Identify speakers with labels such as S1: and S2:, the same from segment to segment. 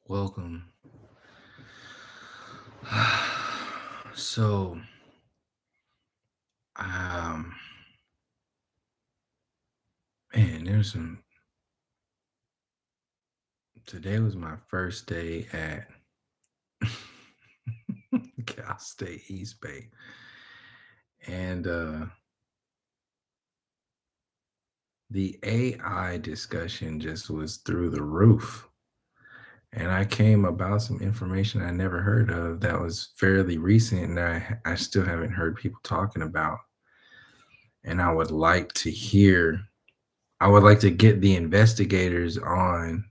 S1: Welcome. So, um, man, there's some. Today was my first day at Cal State East Bay, and the AI discussion just was through the roof. And I came about some information I never heard of that was fairly recent, and I still haven't heard people talking about. And I would like to hear. I would like to get the investigators on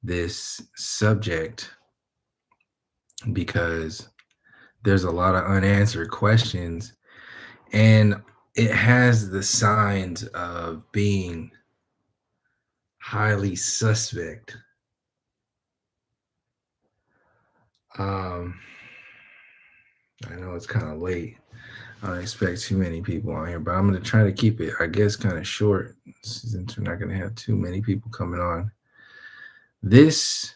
S1: this subject because there's a lot of unanswered questions and it has the signs of being highly suspect. Um, I know it's kind of late. I don't expect too many people on here, but I'm going to try to keep it, I guess, kind of short since we're not going to have too many people coming on. This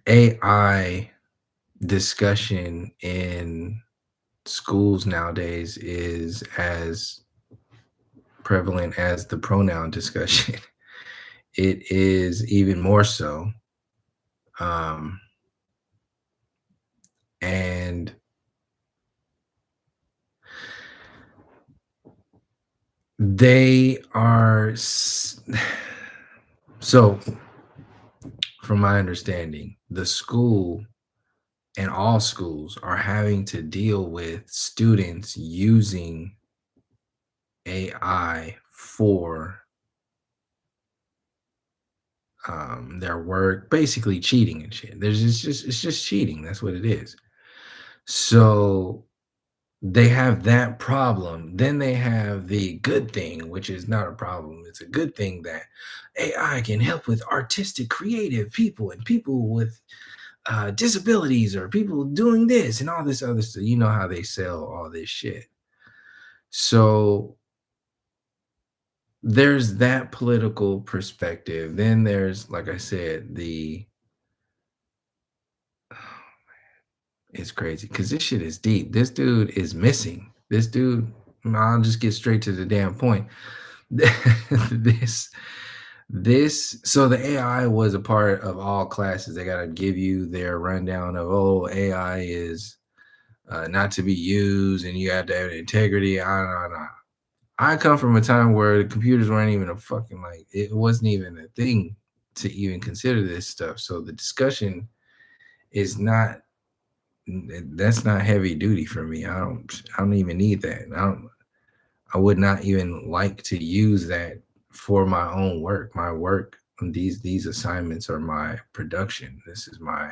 S1: AI discussion in schools nowadays is as prevalent as the pronoun discussion. It is even more so. Um, and they are so, from my understanding, the school and all schools are having to deal with students using AI for their work, basically cheating and shit. It's just cheating. That's what it is. So they have that problem. Then they have the good thing, which is not a problem. It's a good thing that AI can help with artistic, creative people and people with disabilities or people doing this and all this other stuff. You know how they sell all this shit. So there's that political perspective. Then there's, like I said, it's crazy because this shit is deep. This dude is missing. This dude, I'll just get straight to the damn point. this so the AI was a part of all classes. They got to give you their rundown of, oh, AI is not to be used and you have to have integrity. I come from a time where the computers weren't even a fucking, like, it wasn't even a thing to even consider this stuff. So the discussion is not, that's not heavy duty for me. I don't even need that. I would not even like to use that for my own work. My work, these assignments are my production. This is my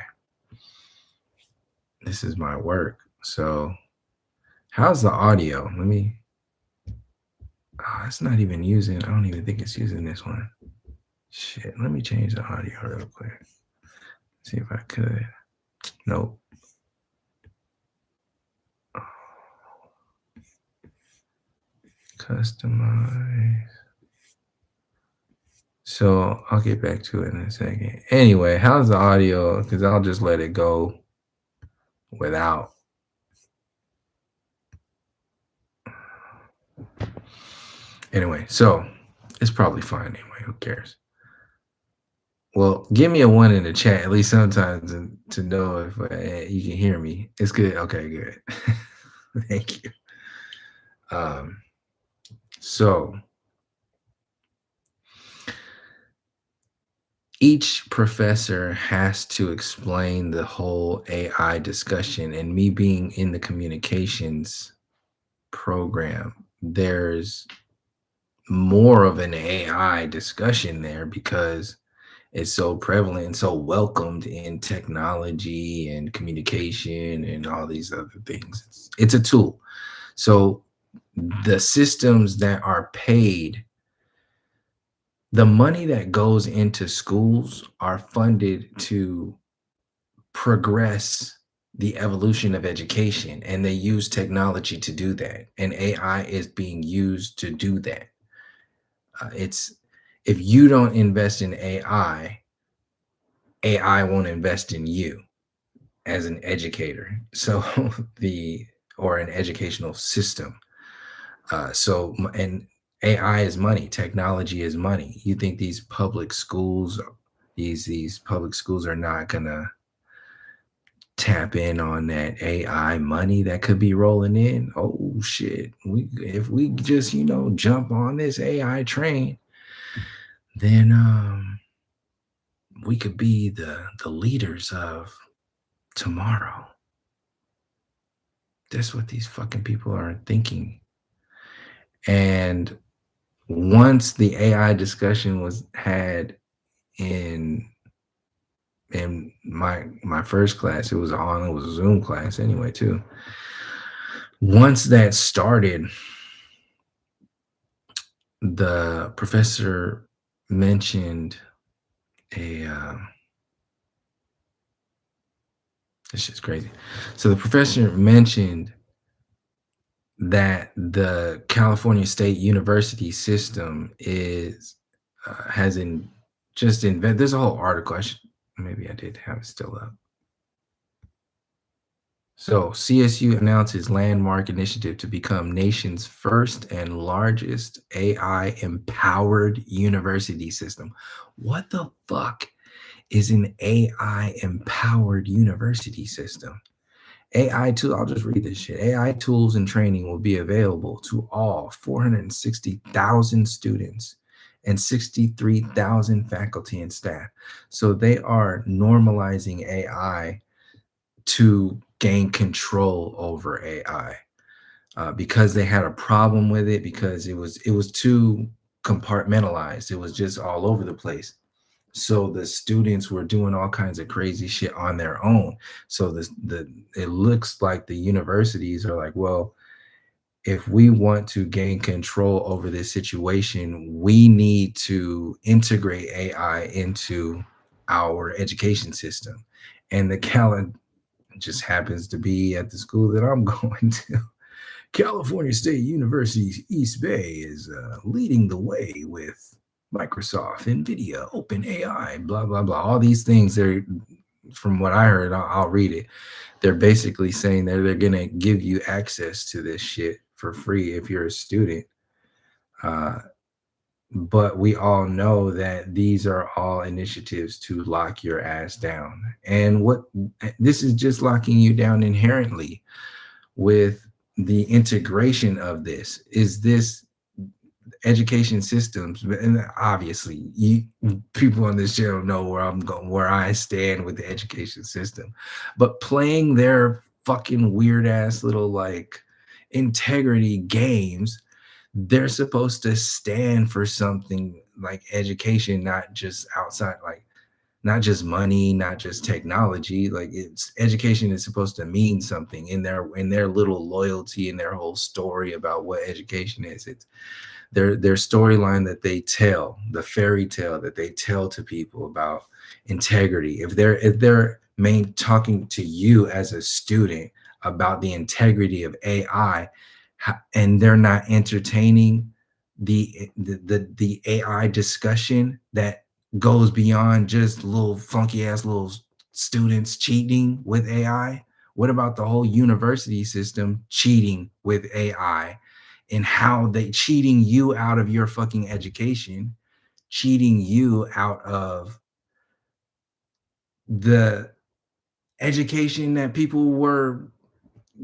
S1: work. So how's the audio? Let me, it's not even using, I don't even think it's using this one. Shit, let me change the audio real quick. See if I could. Nope. Customize. So I'll get back to it in a second. Anyway, how's the audio? Because I'll just let it go without. Anyway, so it's probably fine anyway. Who cares? Well, give me a one in the chat, at least sometimes, to know if you can hear me. It's good. Okay, good. Thank you. Um, so each professor has to explain the whole AI discussion, and me being in the communications program, there's more of an AI discussion there because it's so prevalent and so welcomed in technology and communication and all these other things. It's a tool. So the systems that are paid, the money that goes into schools are funded to progress the evolution of education, and they use technology to do that. And AI is being used to do that. It's, if you don't invest in AI, AI won't invest in you as an educator. So the or an educational system. And AI is money. Technology is money. You think these public schools are not gonna tap in on that AI money that could be rolling in? Oh shit! If we just jump on this AI train, then we could be the leaders of tomorrow. That's what these fucking people are thinking. And once the AI discussion was had in my first class, it was a Zoom class anyway too. Once that started, the professor mentioned a this shit's crazy. So the professor mentioned that the California State University system is has in just invent. There's a whole article. Maybe I did have it still up. So CSU announces landmark initiative to become nation's first and largest AI empowered university system. What the fuck is an AI empowered university system? I'll just read this shit. AI tools and training will be available to all 460,000 students and 63,000 faculty and staff. So they are normalizing AI to gain control over AI because they had a problem with it because it was too compartmentalized. It was just all over the place. So the students were doing all kinds of crazy shit on their own. So it looks like the universities are like, well, if we want to gain control over this situation, we need to integrate AI into our education system. And the calendar just happens to be at the school that I'm going to. California State University's East Bay is leading the way with Microsoft, NVIDIA, OpenAI, blah, blah, blah. All these things, from what I heard, I'll read it. They're basically saying that they're going to give you access to this shit for free if you're a student. But we all know that these are all initiatives to lock your ass down. And this is just locking you down inherently with the integration of this. Is this education systems? And obviously, people on this channel know where I'm going, where I stand with the education system. But playing their fucking weird ass little like integrity games, they're supposed to stand for something like education, not just outside, like not just money, not just technology. Like it's education is supposed to mean something in their little loyalty and their whole story about what education is. It's their storyline that they tell, the fairy tale that they tell to people about integrity. If they're talking to you as a student about the integrity of AI, and they're not entertaining the AI discussion that goes beyond just little funky ass little students cheating with AI. What about the whole university system cheating with AI and how they cheating you out of your fucking education, cheating you out of the education that people were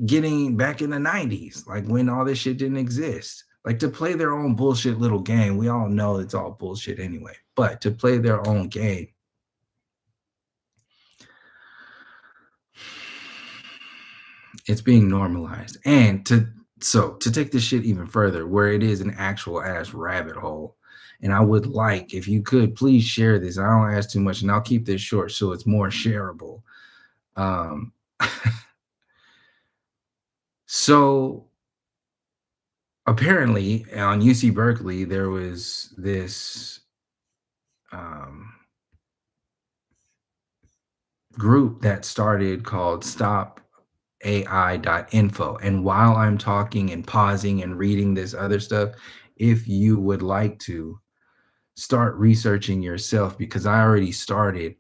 S1: getting back in the 90s, like when all this shit didn't exist. Like to play their own bullshit little game. We all know it's all bullshit anyway, but to play their own game. It's being normalized. And to take this shit even further, where it is an actual ass rabbit hole. And I would like, if you could please share this. I don't ask too much, and I'll keep this short so it's more shareable. Um so apparently on UC Berkeley, there was this um, group that started called StopAI.info. And while I'm talking and pausing and reading this other stuff, if you would like to start researching yourself, because I already started,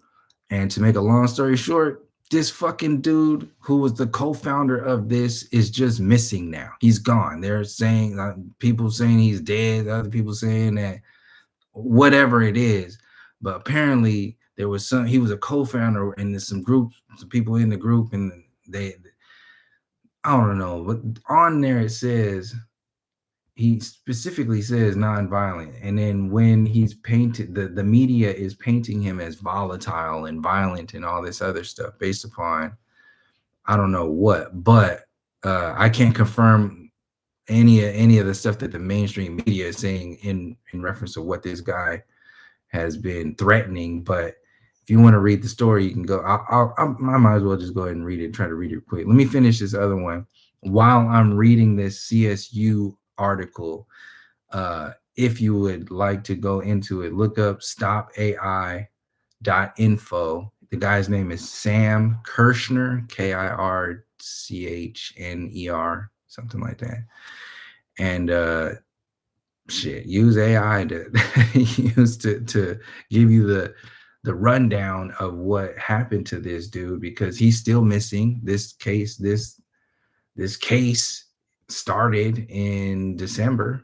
S1: And to make a long story short, this fucking dude who was the co-founder of this is just missing now. He's gone. They're saying people saying he's dead, other people saying that whatever it is. But apparently there was some he was a co-founder and there's some groups, some people in the group, and they I don't know, but on there it says he specifically says nonviolent. And then when he's painted, the media is painting him as volatile and violent and all this other stuff based upon I don't know what, but I can't confirm any of the stuff that the mainstream media is saying in reference to what this guy has been threatening. But if you want to read the story, you can go. I might as well just go ahead and read it. Try to read it quick. Let me finish this other one while I'm reading this CSU article. If you would like to go into it, look up StopAI.info. The guy's name is Sam Kirchner, Kirchner, something like that. And shit, use AI to use to give you the rundown of what happened to this dude, because he's still missing. This case started in December.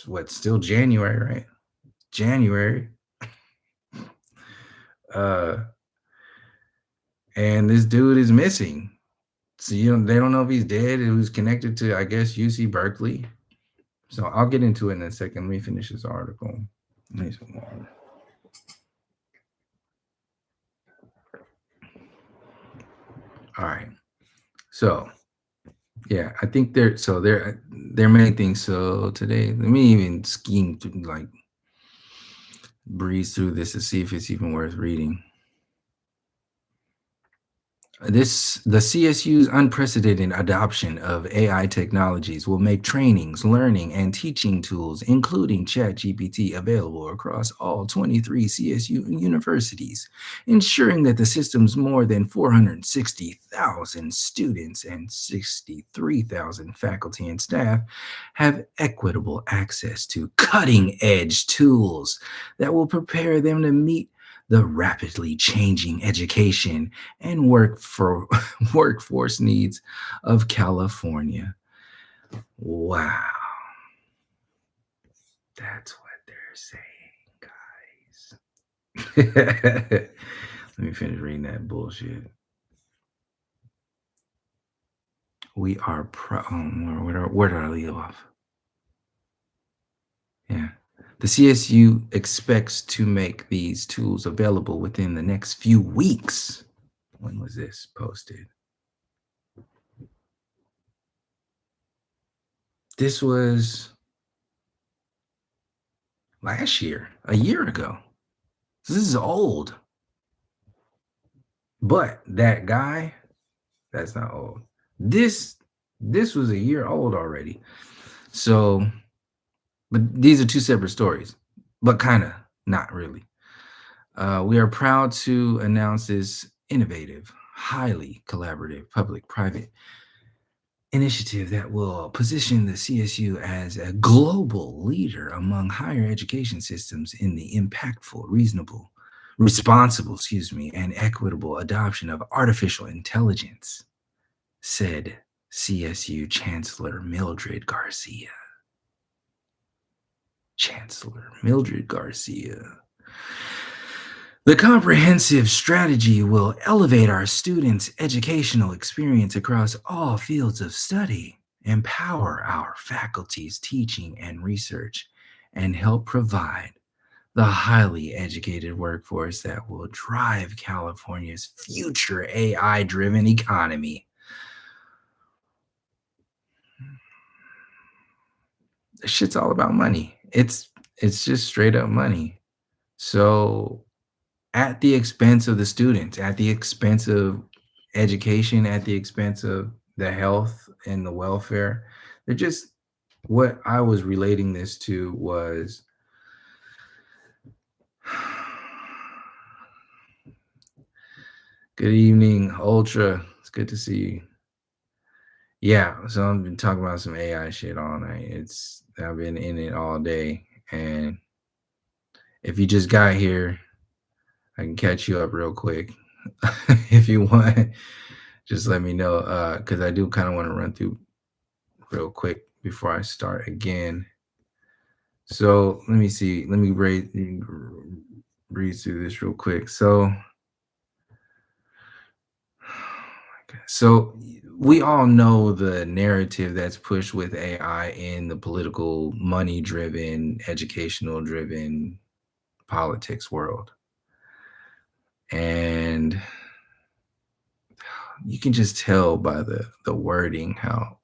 S1: It's still January, right? January. And this dude is missing. So they don't know if he's dead. It was connected to, I guess, UC Berkeley. So I'll get into it in a second. Let me finish this article. Need some water. All right. So yeah, I think there are many things. So today, let me even scheme to like breeze through this to see if it's even worth reading. The CSU's unprecedented adoption of AI technologies will make trainings, learning, and teaching tools, including ChatGPT, available across all 23 CSU universities, ensuring that the system's more than 460,000 students and 63,000 faculty and staff have equitable access to cutting-edge tools that will prepare them to meet the rapidly changing education and workforce needs of California. Wow. That's what they're saying, guys. Let me finish reading that bullshit. We are where did I leave off? Yeah. The CSU expects to make these tools available within the next few weeks. When was this posted? This was last year, a year ago. So this is old. But that guy, that's not old. This was a year old already. So, but these are two separate stories, but kind of not really. We are proud to announce this innovative, highly collaborative public-private initiative that will position the CSU as a global leader among higher education systems in the impactful, responsible, and equitable adoption of artificial intelligence, said CSU Chancellor Mildred Garcia. The comprehensive strategy will elevate our students' educational experience across all fields of study, empower our faculty's teaching and research, and help provide the highly educated workforce that will drive California's future AI-driven economy. This shit's all about money. It's just straight up money. So at the expense of the students, at the expense of education, at the expense of the health and the welfare. They're just, what I was relating this to was good evening, Ultra. It's good to see you. Yeah, so I've been talking about some AI shit all night. I've been in it all day. And if you just got here, I can catch you up real quick if you want. Just let me know because I do kind of want to run through real quick before I start again. So let me see. Let me read through this real quick. So we all know the narrative that's pushed with AI in the political, money-driven, educational-driven politics world. And you can just tell by the wording how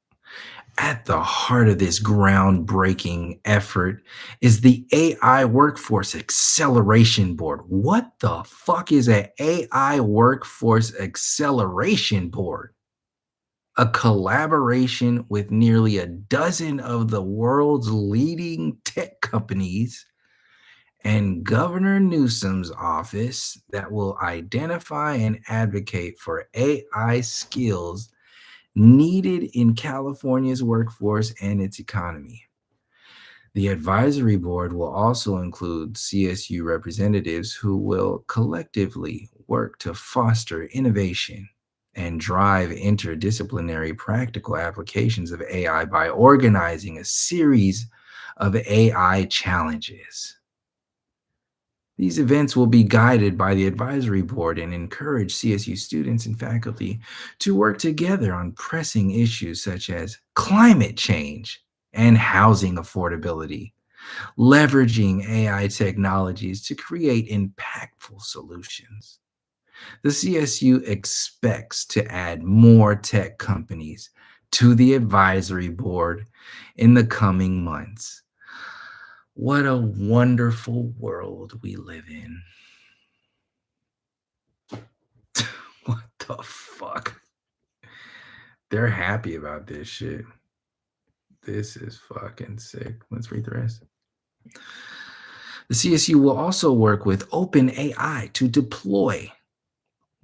S1: at the heart of this groundbreaking effort is the AI Workforce Acceleration Board. What the fuck is an AI Workforce Acceleration Board? A collaboration with nearly a dozen of the world's leading tech companies and Governor Newsom's office that will identify and advocate for AI skills needed in California's workforce and its economy. The advisory board will also include CSU representatives who will collectively work to foster innovation and drive interdisciplinary practical applications of AI by organizing a series of AI challenges. These events will be guided by the advisory board and encourage CSU students and faculty to work together on pressing issues such as climate change and housing affordability, leveraging AI technologies to create impactful solutions. The CSU expects to add more tech companies to the advisory board in the coming months. What a wonderful world we live in. What the fuck? They're happy about this shit. This is fucking sick. Let's read the rest. The CSU will also work with OpenAI to deploy,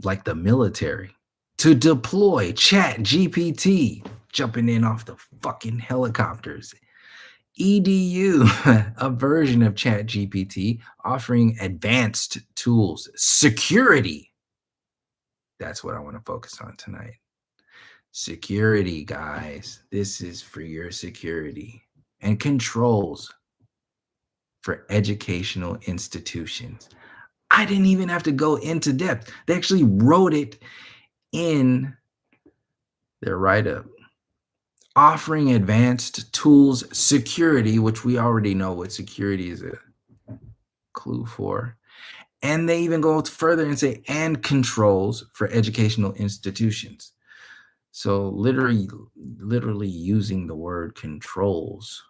S1: like the military, to deploy Chat GPT, jumping in off the fucking helicopters. EDU, a version of Chat GPT offering advanced tools, security. That's what I want to focus on tonight. Security, guys. This is for your security. And controls for educational institutions. I didn't even have to go into depth. They actually wrote it in their write up. Offering advanced tools, security, which we already know what security is a clue for. And they even go further and say, and controls for educational institutions. So literally using the word controls.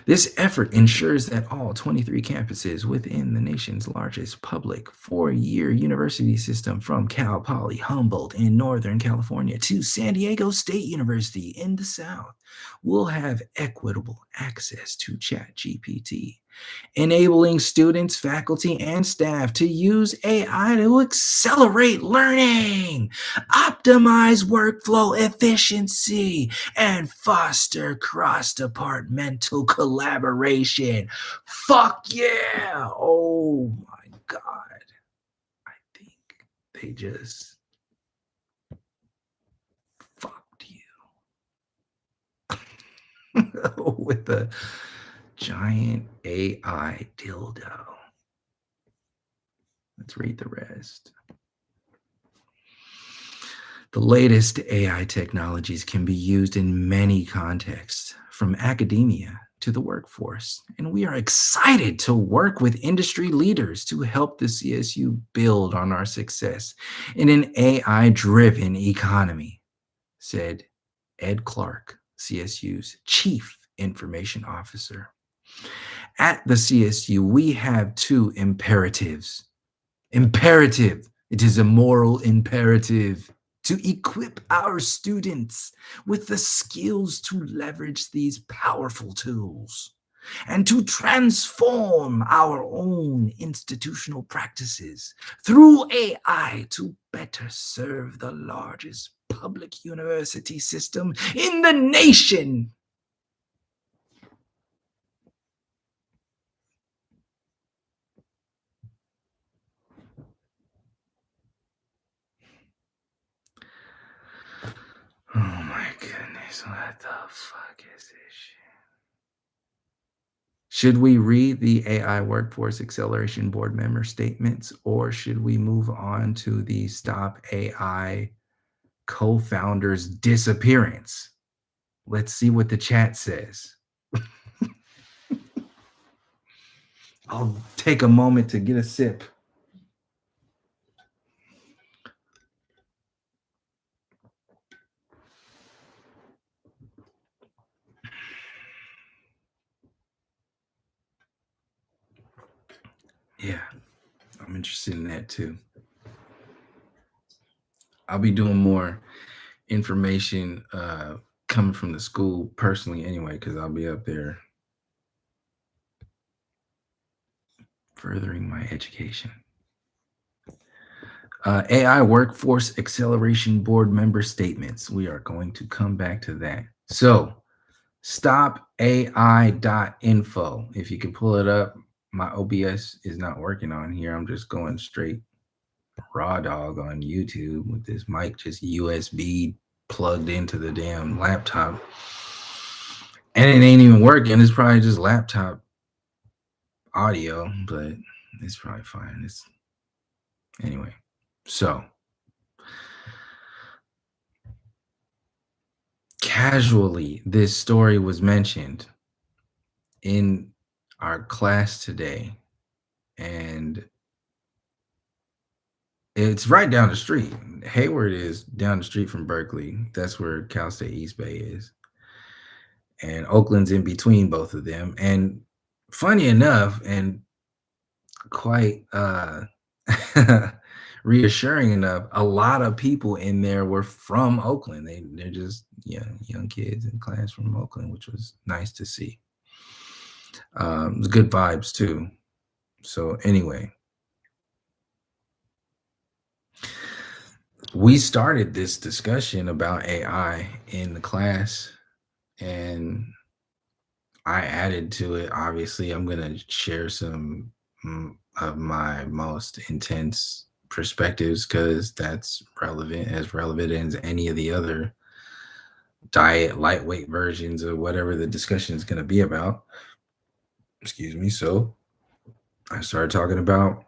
S1: This effort ensures that all 23 campuses within the nation's largest public four-year university system, from Cal Poly Humboldt in Northern California to San Diego State University in the South, will have equitable access to ChatGPT, enabling students, faculty, and staff to use AI to accelerate learning, optimize workflow efficiency, and foster cross-departmental collaboration. Fuck yeah! Oh my God. I think they just fucked you with a giant AI dildo. Let's read the rest. The latest AI technologies can be used in many contexts, from academia to the workforce, and we are excited to work with industry leaders to help the CSU build on our success in an AI-driven economy, said Ed Clark, CSU's Chief Information Officer. At the CSU, we have two imperatives. Imperative. It is a moral imperative to equip our students with the skills to leverage these powerful tools and to transform our own institutional practices through AI to better serve the largest public university system in the nation. What the fuck is this shit? Should we read the AI Workforce Acceleration Board member statements, or should we move on to the Stop AI co-founder's disappearance? Let's see what the chat says. I'll take a moment to get a sip. Yeah, I'm interested in that too. I'll be doing more information coming from the school personally anyway, because I'll be up there furthering my education. AI Workforce Acceleration Board member statements. We are going to come back to that. So, StopAI.info. If you can pull it up, my OBS is not working on here. I'm just going straight raw dog on YouTube with this mic just USB plugged into the damn laptop. And it ain't even working. It's probably just laptop audio, but it's probably fine. It's anyway. So, casually, this story was mentioned in our class today, and it's right down the street. Hayward is down the street from Berkeley. That's where Cal State East Bay is. And Oakland's in between both of them. And funny enough, and quite reassuring enough, a lot of people in there were from Oakland. They're just young kids in class from Oakland, which was nice to see. It was good vibes too. So anyway, we started this discussion about AI in the class, and I added to it. Obviously, I'm going to share some of my most intense perspectives because that's relevant as any of the other diet lightweight versions of whatever the discussion is going to be about. Excuse me. So I started talking about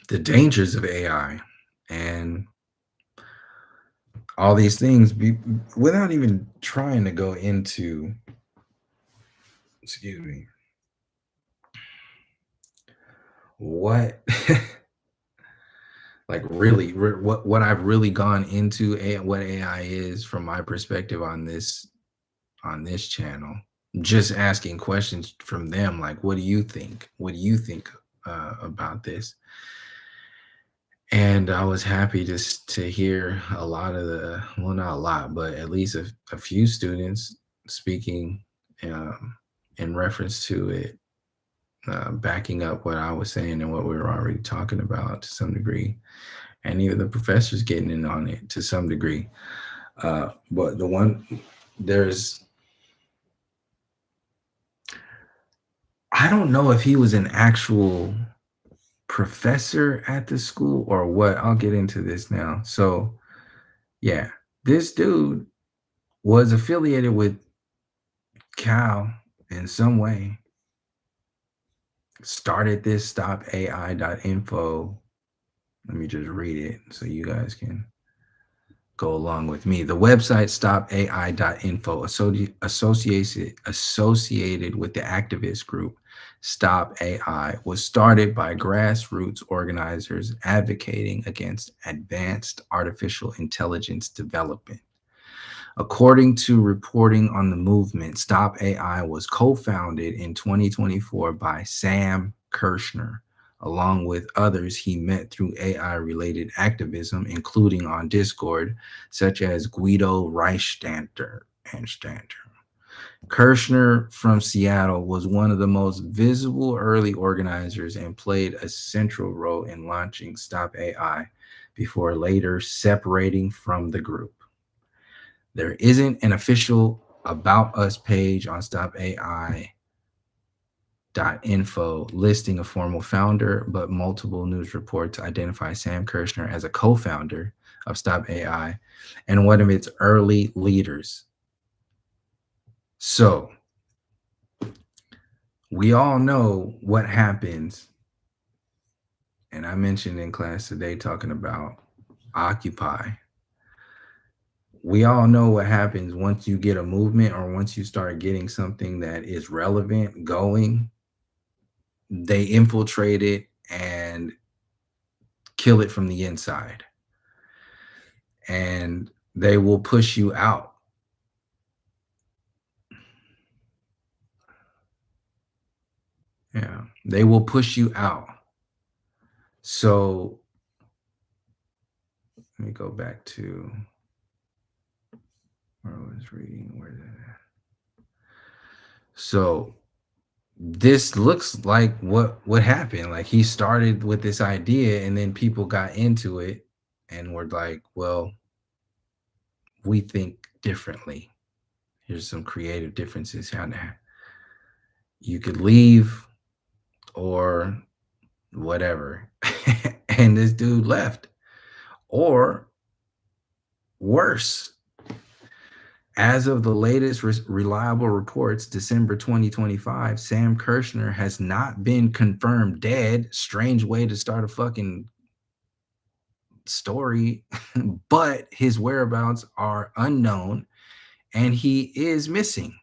S1: the dangers of AI and all these things without even trying to go into, excuse me, what like really what I've really gone into what AI is from my perspective on this channel. Just asking questions from them, like, what do you think? What do you think about this? And I was happy to hear a lot of well, not a lot, but at least a few students speaking in reference to it, backing up what I was saying and what we were already talking about to some degree, and even the professors getting in on it to some degree. But I don't know if he was an actual professor at the school or what. I'll get into this now. So, yeah, this dude was affiliated with Cal in some way. Started this StopAI.info. Let me just read it so you guys can go along with me. The website StopAI.info associated with the activist group Stop AI was started by grassroots organizers advocating against advanced artificial intelligence development. According to reporting on the movement, Stop AI was co-founded in 2024 by Sam Kirchner, along with others he met through AI-related activism, including on Discord, such as Guido Reichstander and Stander. Kirchner from Seattle was one of the most visible early organizers and played a central role in launching Stop AI before later separating from the group. There isn't an official About Us page on StopAI.info listing a formal founder, but multiple news reports identify Sam Kirchner as a co-founder of Stop AI and one of its early leaders. So we all know what happens, and I mentioned in class today talking about Occupy. We all know what happens once you get a movement or once you start getting something that is relevant going, they infiltrate it and kill it from the inside. And they will push you out. Yeah, they will push you out. So let me go back to where I was reading. Where is it? So this looks like what happened. Like he started with this idea, and then people got into it, and were like, "Well, we think differently. Here's some creative differences here and there. You could leave or whatever." And this dude left. Or worse, as of the latest reliable reports, December 2025, Sam Kirchner has not been confirmed dead. Strange way to start a fucking story, but his whereabouts are unknown and he is missing.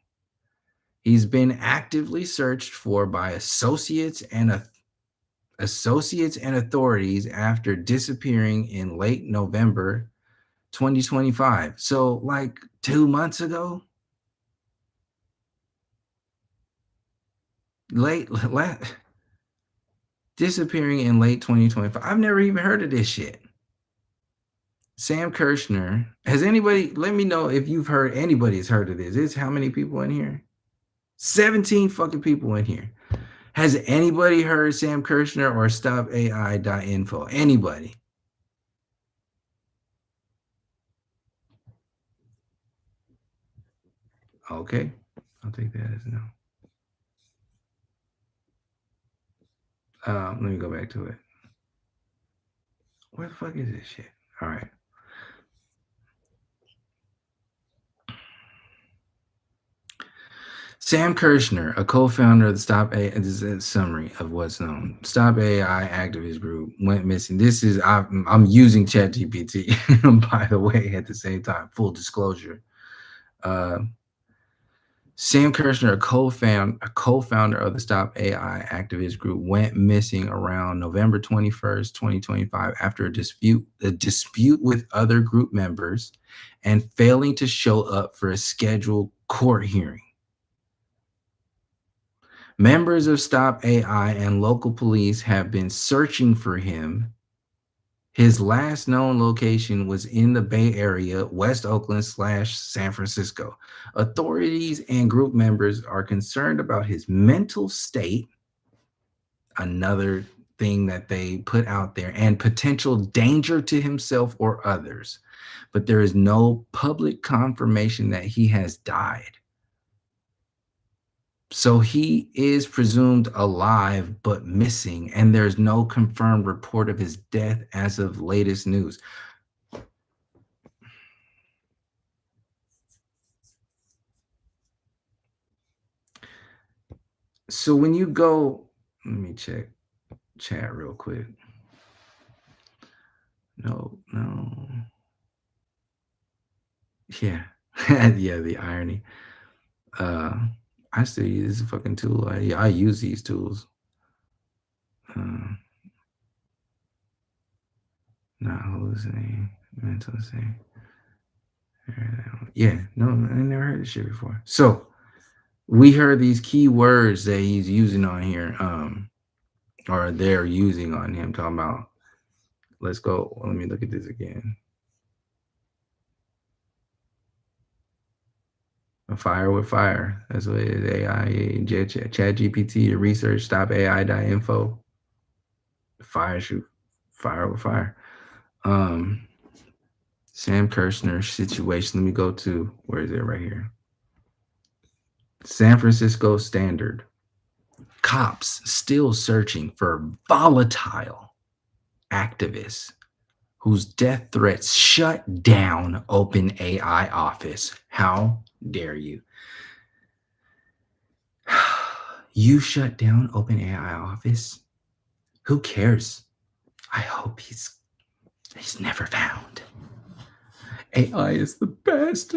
S1: He's been actively searched for by associates and authorities after disappearing in late November 2025. So like 2 months ago, late disappearing in late 2025. I've never even heard of this shit. Sam Kirchner. Has anybody, let me know if you've heard, anybody's heard of this. It's how many people in here? 17 fucking people in here. Has anybody heard Sam Kirchner or StopAI.info? Anybody? Okay. I'll take that as no. Let me go back to it. Where the fuck is this shit? All right. Sam Kirchner, a co-founder of the StopAI, this is a summary of what's known. StopAI activist group went missing. This is I'm using ChatGPT, by the way, at the same time. Full disclosure. Sam Kirchner, a co-founder of the StopAI activist group, went missing around November 21st, 2025, after a dispute with other group members and failing to show up for a scheduled court hearing. Members of StopAI and local police have been searching for him. His last known location was in the Bay Area, West Oakland / San Francisco. Authorities and group members are concerned about his mental state, another thing that they put out there, and potential danger to himself or others. But there is no public confirmation that he has died. So he is presumed alive but missing, and there's no confirmed report of his death as of latest news. So when you go, let me check chat real quick. No. Yeah. Yeah, the irony. I still use this fucking tool. I use these tools. Not hallucinating, mental state. Yeah, no, I never heard this shit before. So we heard these key words that he's using on here, or they're using on him, talking about, let's go, let me look at this again. A fire with fire. That's what it is. AI, Chat GPT, to research, StopAI.info. Fire shoot, fire with fire. Sam Kirchner situation. Let me go to, where is it? Right here. San Francisco Standard. Cops still searching for volatile activists whose death threats shut down OpenAI office. How dare you? You shut down OpenAI office? Who cares? I hope he's never found. AI is the best.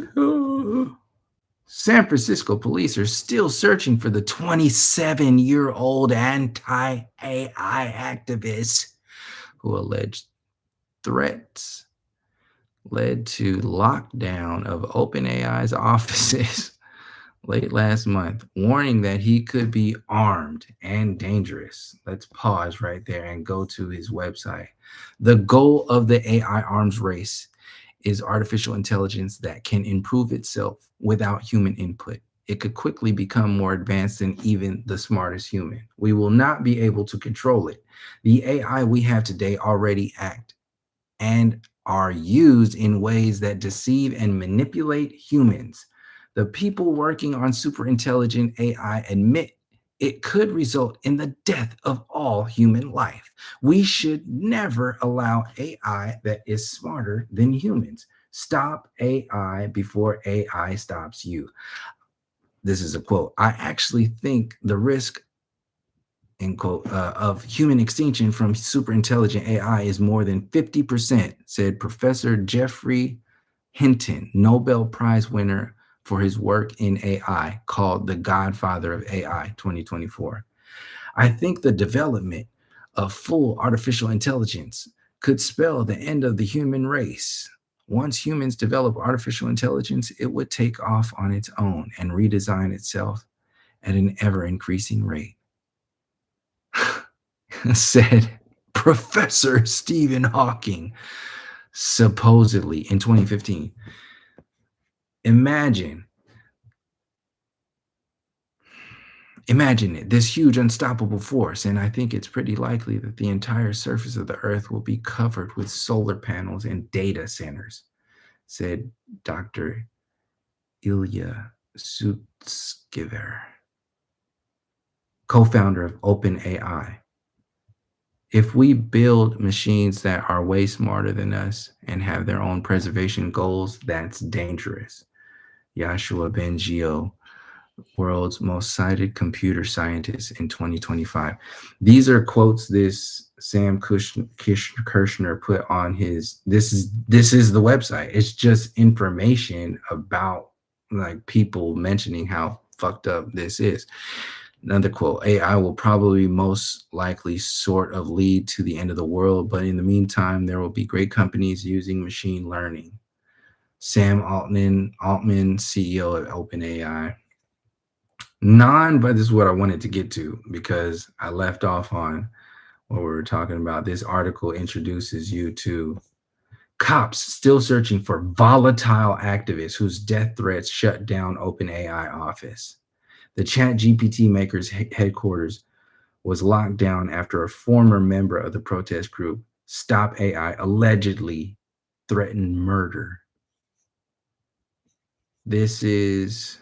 S1: San Francisco police are still searching for the 27-year-old anti-AI activist who alleged threats led to lockdown of OpenAI's offices late last month, warning that he could be armed and dangerous. Let's pause right there and go to his website. The goal of the AI arms race is artificial intelligence that can improve itself without human input. It could quickly become more advanced than even the smartest human. We will not be able to control it. The AI we have today already act and are used in ways that deceive and manipulate humans. The people working on super intelligent AI admit it could result in the death of all human life. We should never allow AI that is smarter than humans. Stop AI before AI stops you. This is a quote. I actually think the risk, end quote, of human extinction from super intelligent AI is more than 50%, said Professor Jeffrey Hinton, Nobel Prize winner for his work in AI, called the Godfather of AI 2024. I think the development of full artificial intelligence could spell the end of the human race. Once humans develop artificial intelligence, it would take off on its own and redesign itself at an ever increasing rate, said Professor Stephen Hawking, supposedly in 2015. Imagine Imagine it, this huge unstoppable force, and I think it's pretty likely that the entire surface of the Earth will be covered with solar panels and data centers, said Dr. Ilya Sutskever, co-founder of OpenAI. If we build machines that are way smarter than us and have their own preservation goals, that's dangerous. Joshua Bengio, world's most cited computer scientist in 2025. These are quotes this Sam Kirchner put on his. This is the website. It's just information about like people mentioning how fucked up this is. Another quote: AI will probably most likely sort of lead to the end of the world, but in the meantime, there will be great companies using machine learning. Sam Altman, CEO of OpenAI. But this is what I wanted to get to because I left off on what we were talking about. This article introduces you to cops still searching for volatile activists whose death threats shut down OpenAI office. The Chat GPT maker's headquarters was locked down after a former member of the protest group StopAI allegedly threatened murder. This is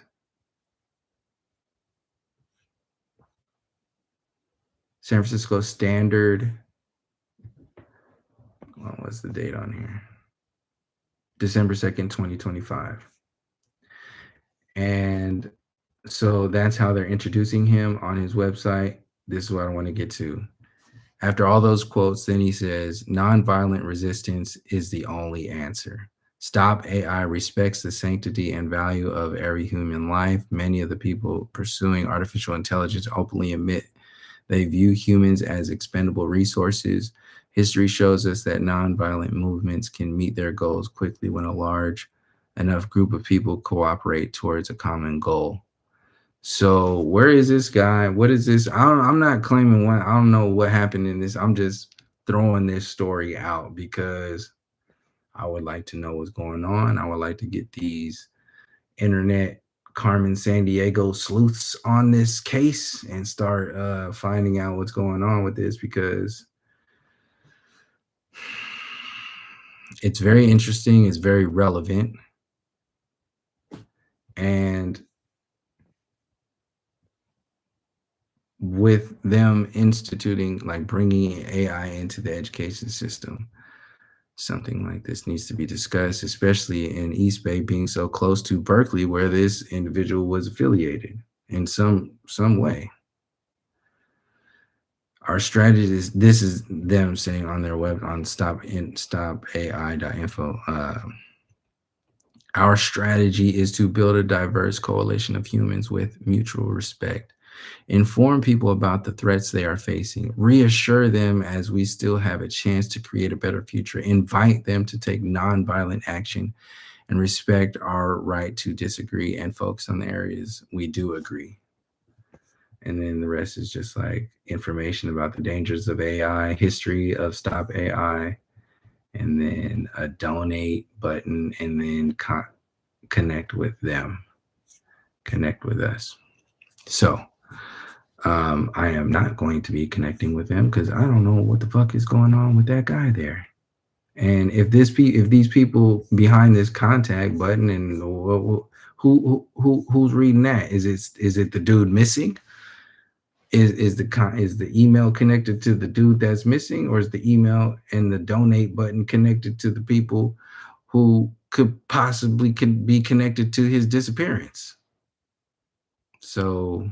S1: San Francisco Standard. What's the date on here? December 2nd, 2025. And so that's how they're introducing him on his website. This is what I want to get to. After all those quotes, then he says, nonviolent resistance is the only answer. StopAI respects the sanctity and value of every human life. Many of the people pursuing artificial intelligence openly admit they view humans as expendable resources. History shows us that nonviolent movements can meet their goals quickly when a large enough group of people cooperate towards a common goal. So where is this guy? What is this? I'm not claiming one. I don't know what happened in this. I'm just throwing this story out because I would like to know what's going on. I would like to get these internet Carmen Sandiego sleuths on this case and start finding out what's going on with this because it's very interesting. It's very relevant. And with them instituting, like bringing AI into the education system, something like this needs to be discussed, especially in East Bay being so close to Berkeley, where this individual was affiliated. in some way. Our strategy is, this is them saying on their web on StopAI.info. Our strategy is to build a diverse coalition of humans with mutual respect, inform people about the threats they are facing, reassure them as we still have a chance to create a better future, invite them to take nonviolent action, and respect our right to disagree and focus on the areas we do agree. And then the rest is just like information about the dangers of AI, history of Stop AI, and then a donate button, and then connect with them, connect with us. So I am not going to be connecting with them because I don't know what the fuck is going on with that guy there. And if these people behind this contact button, and who's reading that? Is it the dude missing? Is the email connected to the dude that's missing, or is the email and the donate button connected to the people who could be connected to his disappearance? So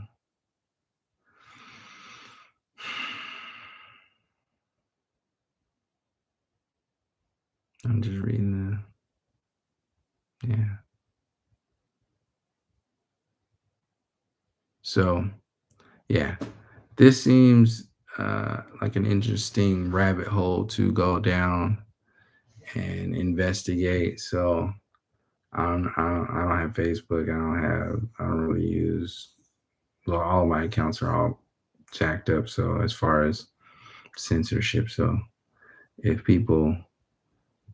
S1: I'm just reading yeah. So yeah, this seems like an interesting rabbit hole to go down and investigate. So I don't have Facebook. I don't really use, well, all my accounts are all jacked up. So as far as censorship, so if people,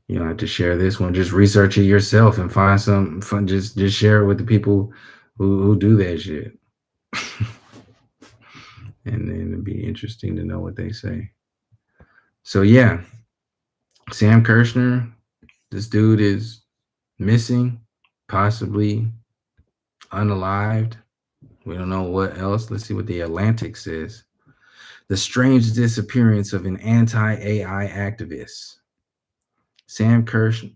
S1: have to share this one, just research it yourself and find some fun. Just share it with the people who do that shit. And then it'd be interesting to know what they say. So yeah, Sam Kirchner, this dude is missing, possibly unalived. We don't know what else. Let's see what the Atlantic says. The strange disappearance of an anti-AI activist. Sam Kirchner.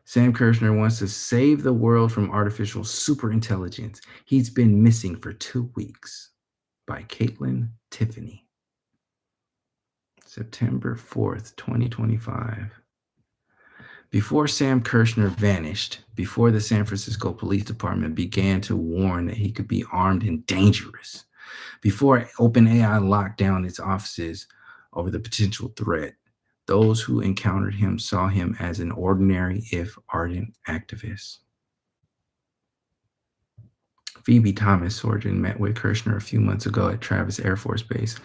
S1: Sam Kirchner wants to save the world from artificial superintelligence. He's been missing for 2 weeks. By Caitlin Tiffany. September 4th, 2025. Before Sam Kirchner vanished, before the San Francisco Police Department began to warn that he could be armed and dangerous, before OpenAI locked down its offices over the potential threat, those who encountered him saw him as an ordinary, if ardent, activist. Phoebe Thomas Sorgen met with Kirchner a few months ago at Travis Air Force Base,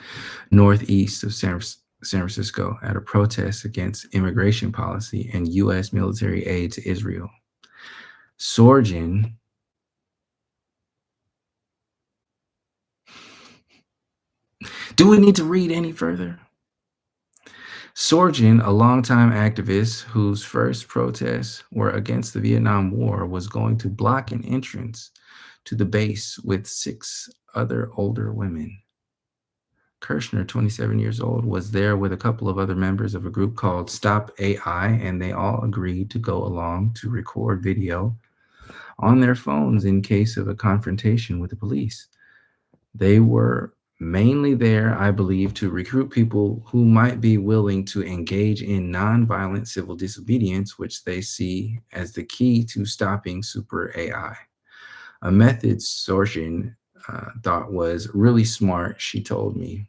S1: northeast of San Francisco, at a protest against immigration policy and U.S. military aid to Israel. Sorgen Do we need to read any further? Sorgen, a longtime activist whose first protests were against the Vietnam War, was going to block an entrance to the base with 6 other older women. Kirchner, 27 years old, was there with a couple of other members of a group called StopAI, and they all agreed to go along to record video on their phones in case of a confrontation with the police. They were mainly there, I believe, to recruit people who might be willing to engage in nonviolent civil disobedience, which they see as the key to stopping super AI. A method Sorgen thought was really smart, she told me.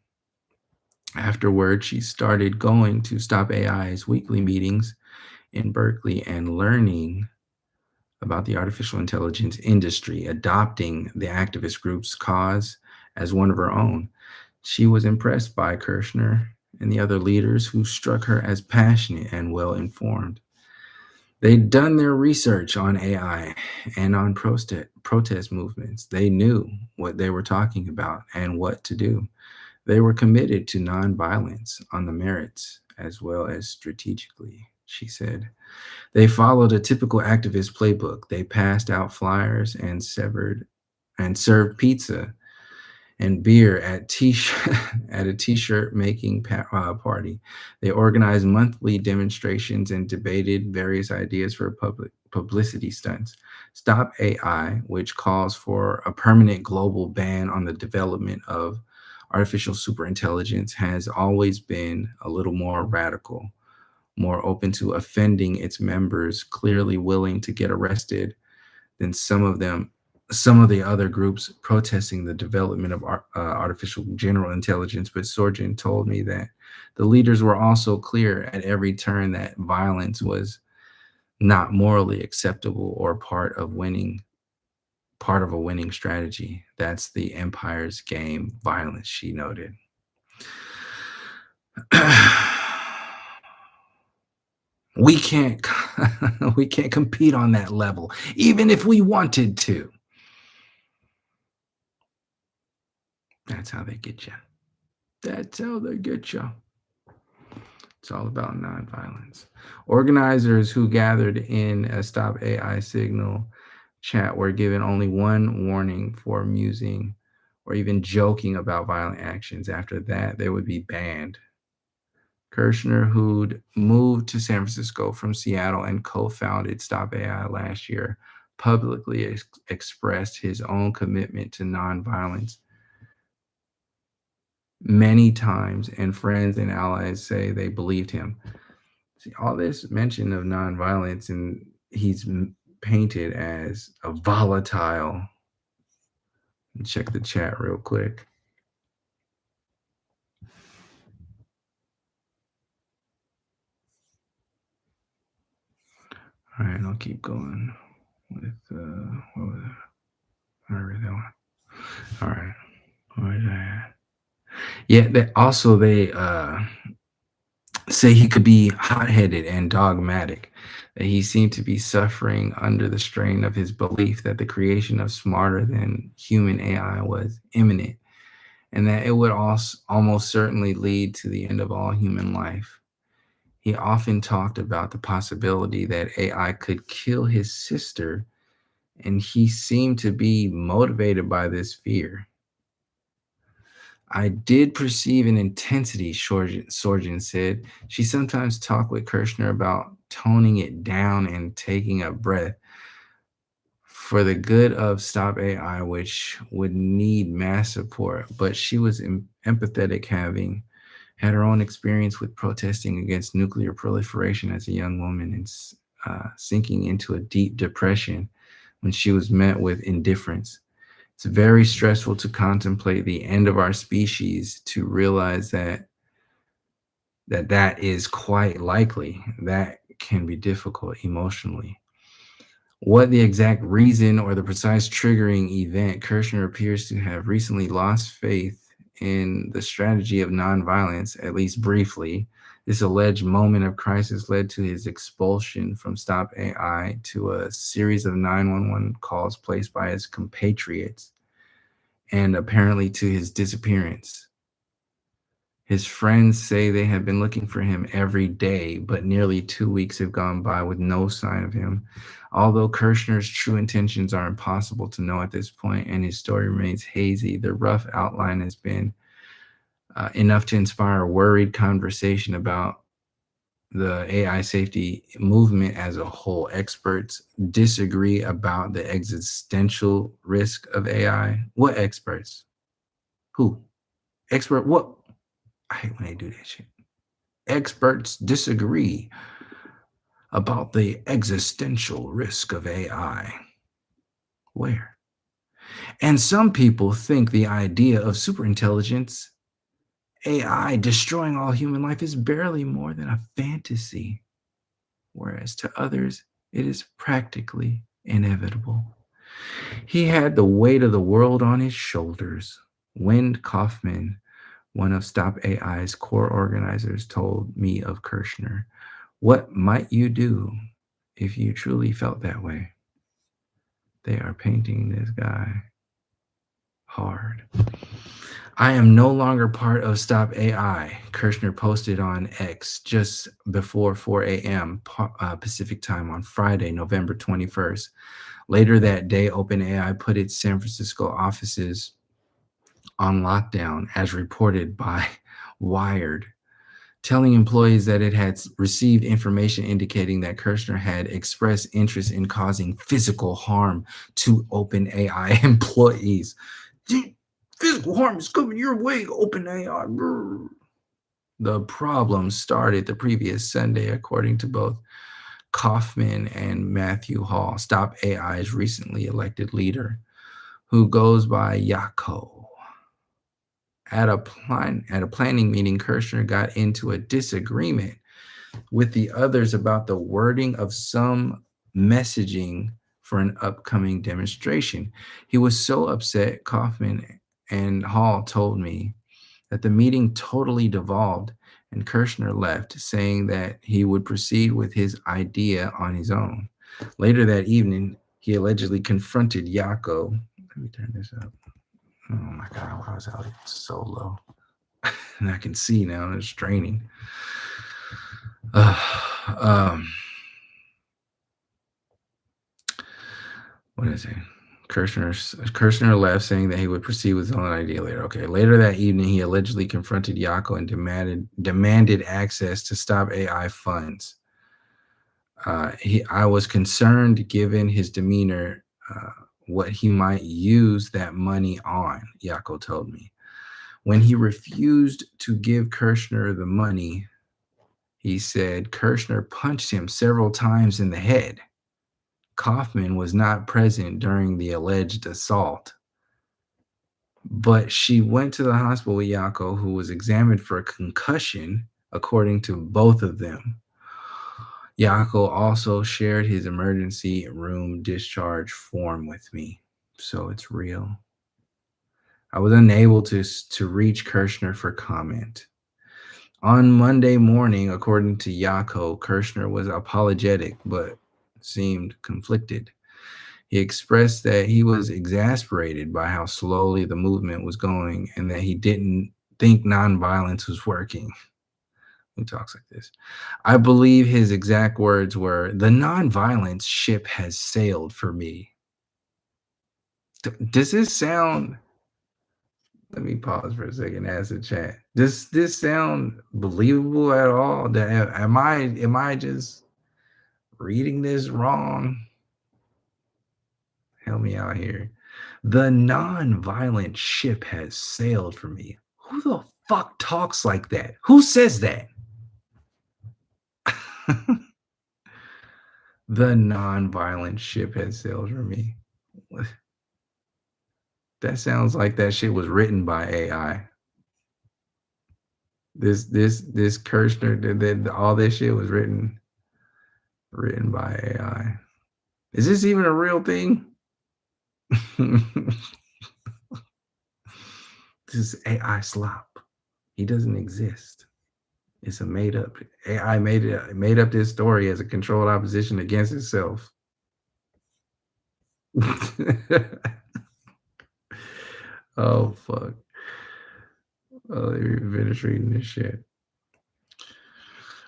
S1: Afterward, she started going to StopAI's weekly meetings in Berkeley and learning about the artificial intelligence industry, adopting the activist group's cause as one of her own. She was impressed by Kirchner and the other leaders, who struck her as passionate and well-informed. They'd done their research on AI and on protest movements. They knew what they were talking about and what to do. They were committed to nonviolence on the merits as well as strategically, she said. They followed a typical activist playbook. They passed out flyers and served pizza and beer at a t-shirt making party. They organized monthly demonstrations and debated various ideas for publicity stunts. Stop AI, which calls for a permanent global ban on the development of artificial superintelligence, has always been a little more radical, more open to offending its members, clearly willing to get arrested than some of the other groups protesting the development of artificial general intelligence. But Sorgen told me that the leaders were also clear at every turn that violence was not morally acceptable or part of a winning strategy. That's the empire's game, violence, she noted. We can't we can't compete on that level, even if we wanted to. That's how they get you. That's how they get you. It's all about nonviolence. Organizers who gathered in a Stop AI signal chat were given only one warning for musing or even joking about violent actions. After that, they would be banned. Kirchner, who'd moved to San Francisco from Seattle and co-founded Stop AI last year, publicly expressed his own commitment to nonviolence many times, and friends and allies say they believed him. See, all this mention of nonviolence, and he's painted as a volatile. Check the chat real quick. All right, I'll keep going with what was it? I read that one. All right, where is that? Yeah, they say he could be hot-headed and dogmatic, that he seemed to be suffering under the strain of his belief that the creation of smarter than human AI was imminent, and that it would also almost certainly lead to the end of all human life. He often talked about the possibility that AI could kill his sister, and he seemed to be motivated by this fear. I did perceive an intensity, Sorgen said. She sometimes talked with Kirchner about toning it down and taking a breath for the good of Stop AI, which would need mass support. But she was empathetic, having had her own experience with protesting against nuclear proliferation as a young woman and sinking into a deep depression when she was met with indifference. It's very stressful to contemplate the end of our species, to realize that is quite likely. That can be difficult emotionally. What the exact reason or the precise triggering event, Kirchner appears to have recently lost faith in the strategy of nonviolence, at least briefly. This alleged moment of crisis led to his expulsion from Stop AI, to a series of 911 calls placed by his compatriots, and apparently to his disappearance. His friends say they have been looking for him every day, but nearly 2 weeks have gone by with no sign of him. Although Kirchner's true intentions are impossible to know at this point, and his story remains hazy, the rough outline has been enough to inspire a worried conversation about the AI safety movement as a whole. Experts disagree about the existential risk of AI. What experts? Who? Expert what? I hate when they do that shit. Experts disagree about the existential risk of AI. Where? And some people think the idea of superintelligence, AI destroying all human life, is barely more than a fantasy, whereas to others, it is practically inevitable. He had the weight of the world on his shoulders. Wind Kaufman, one of Stop AI's core organizers, told me of Kirchner. What might you do if you truly felt that way? They are painting this guy hard. I am no longer part of Stop AI, Kirchner posted on X just before 4 a.m. Pacific time on Friday, November 21st. Later that day, OpenAI put its San Francisco offices on lockdown, as reported by Wired. telling employees that it had received information indicating that Kirchner had expressed interest in causing physical harm to OpenAI employees. "Dude, physical harm is coming your way, OpenAI. Brr." The problem started the previous Sunday, according to both Kaufman and Matthew Hall, Stop AI's recently elected leader, who goes by Yako. At a planning meeting, Kirchner got into a disagreement with the others about the wording of some messaging for an upcoming demonstration. He was so upset, Kaufman and Hall told me, that the meeting totally devolved and Kirchner left, saying that he would proceed with his idea on his own. Later that evening, he allegedly confronted Yako. Let me turn this up. Oh my God, why was that so low? And I can see now, it's draining. Um, what is it? Kirchner left, saying that he would proceed with his own idea later. Okay. Later that evening, he allegedly confronted Yako and demanded access to Stop AI funds. I was concerned, given his demeanor, what he might use that money on. Yako told me. When he refused to give Kirchner the money, he said Kirchner punched him several times in the head. Kaufman was not present during the alleged assault, but she went to the hospital with Yako, who was examined for a concussion, according to both of them. Yako also shared his emergency room discharge form with me, so it's real. I was unable to reach Kirchner for comment. On Monday morning, according to Yako, Kirchner was apologetic but seemed conflicted. He expressed that he was exasperated by how slowly the movement was going and that he didn't think nonviolence was working. Who talks like this? I believe his exact words were, "The nonviolence ship has sailed for me." Does this sound, let me pause for a second, ask the chat. Does this sound believable at all? Am I just reading this wrong? Help me out here. The non-violent ship has sailed for me. Who the fuck talks like that? Who says that? The non-violent ship has sailed for me. That sounds like that shit was written by AI. This Kirchner, all this shit was written by AI. Is this even a real thing? This is AI slop. He doesn't exist. It's a made up. AI made up this story as a controlled opposition against itself. Oh fuck. Oh, let me finish reading this shit.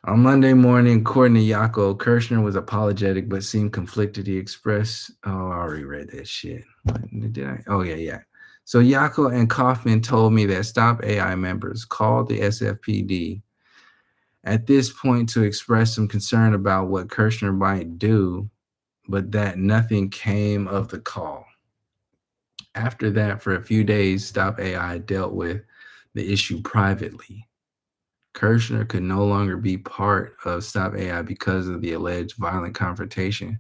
S1: On Monday morning, according to Yako, Kirchner was apologetic but seemed conflicted. He expressed, oh, I already read that shit. Did I? Oh, yeah. So Yako and Kaufman told me that Stop AI members called the SFPD at this point to express some concern about what Kirchner might do, but that nothing came of the call. After that, for a few days, Stop AI dealt with the issue privately. Kirchner could no longer be part of Stop AI because of the alleged violent confrontation,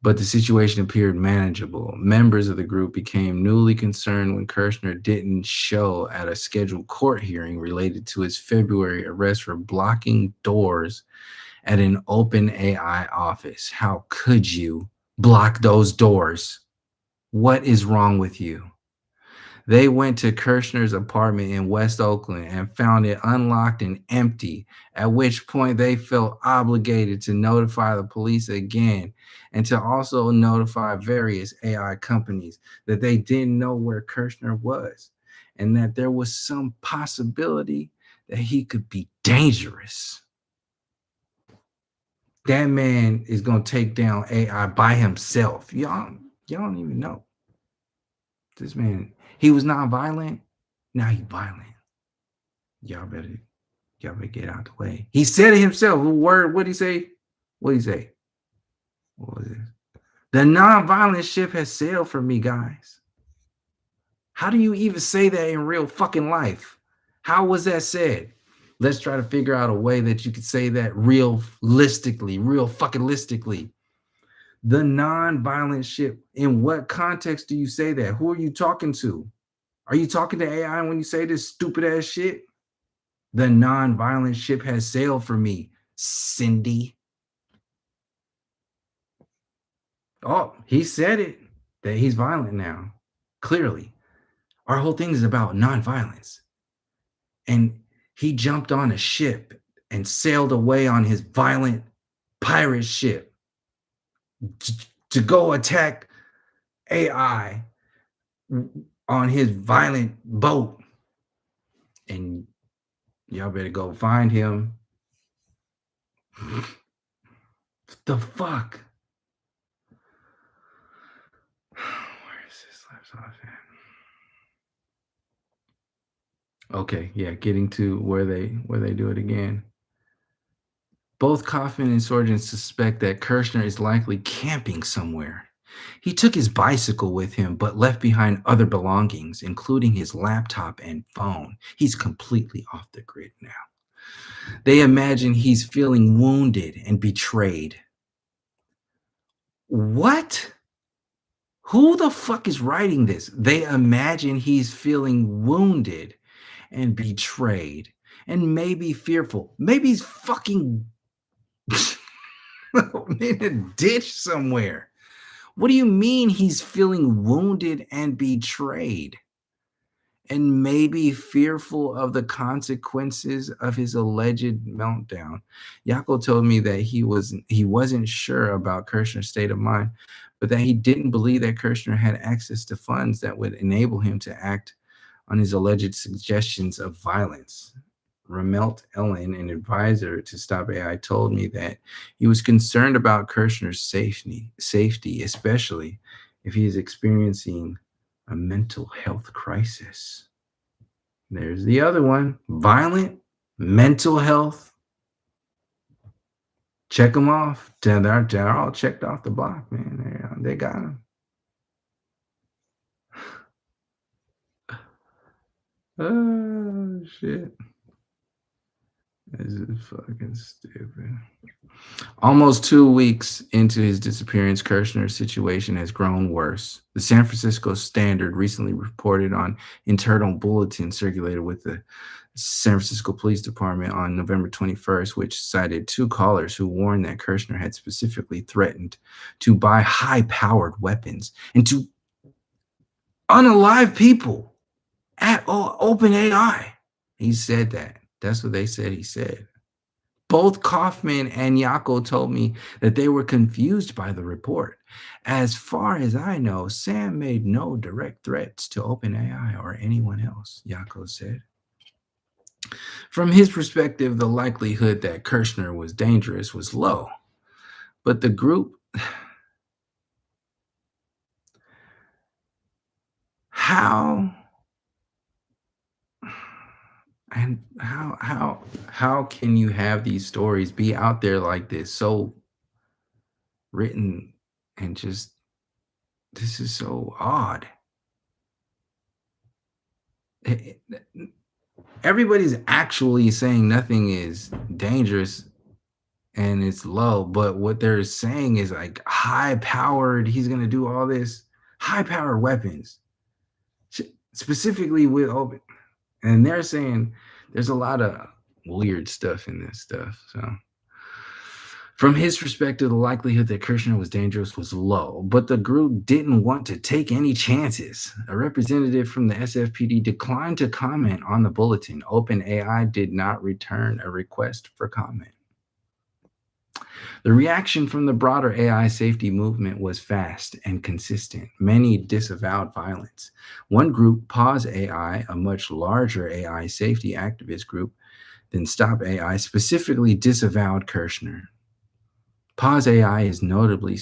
S1: but the situation appeared manageable. Members of the group became newly concerned when Kirchner didn't show at a scheduled court hearing related to his February arrest for blocking doors at an OpenAI office. How could you block those doors? What is wrong with you? They went to Kirchner's apartment in West Oakland and found it unlocked and empty, at which point they felt obligated to notify the police again and to also notify various AI companies that they didn't know where Kirchner was and that there was some possibility that he could be dangerous. That man is going to take down AI by himself. Y'all don't even know. This man, he was not violent. Now he's violent. Y'all better. Y'all better get out the way. He said it himself. What'd he say? What'd he say? What was it? The non-violent ship has sailed for me, guys. How do you even say that in real fucking life? How was that said? Let's try to figure out a way that you could say that real fucking listically. The non-violent ship. In what context do you say that? Who are you talking to? Are you talking to AI when you say this stupid ass shit? The non-violent ship has sailed for me, Cindy. Oh, he said it, that he's violent now. Clearly. Our whole thing is about non-violence. And he jumped on a ship and sailed away on his violent pirate ship to go attack AI on his violent boat. And y'all better go find him. The fuck? Where is this laptop at? Okay, yeah, getting to where they do it again. Both Kaufman and Sorgen suspect that Kirchner is likely camping somewhere. He took his bicycle with him, but left behind other belongings, including his laptop and phone. He's completely off the grid now. They imagine he's feeling wounded and betrayed. What? Who the fuck is writing this? They imagine he's feeling wounded and betrayed and maybe fearful. Maybe he's fucking in a ditch somewhere. What do you mean he's feeling wounded and betrayed? And maybe fearful of the consequences of his alleged meltdown. Yako told me that he wasn't sure about Kirchner's state of mind, but that he didn't believe that Kirchner had access to funds that would enable him to act on his alleged suggestions of violence. Ramelt Ellen, an advisor to StopAI, told me that he was concerned about Kirchner's safety, especially if he is experiencing a mental health crisis. There's the other one, violent mental health. Check them off. They're all checked off the block, man. They got them. Oh, shit. This is fucking stupid. Almost 2 weeks into his disappearance, Kirchner's situation has grown worse. The San Francisco Standard recently reported on internal bulletin circulated with the San Francisco Police Department on November 21st, which cited 2 callers who warned that Kirchner had specifically threatened to buy high-powered weapons and to unalive people at OpenAI. He said that. That's what they said he said. Both Kaufman and Yako told me that they were confused by the report. As far as I know, Sam made no direct threats to OpenAI or anyone else, Yako said. From his perspective, the likelihood that Kirchner was dangerous was low. But the group, how can you have these stories be out there like this, so written, and just, this is so odd. Everybody's actually saying nothing is dangerous and it's low, but what they're saying is like high powered, he's going to do all this high powered weapons, specifically with open. And they're saying there's a lot of weird stuff in this stuff. So from his perspective, the likelihood that Kirchner was dangerous was low, but the group didn't want to take any chances. A representative from the SFPD declined to comment on the bulletin. OpenAI did not return a request for comment. The reaction from the broader AI safety movement was fast and consistent. Many disavowed violence. One group, Pause AI, a much larger AI safety activist group than StopAI, specifically disavowed Kirchner. Pause AI is notably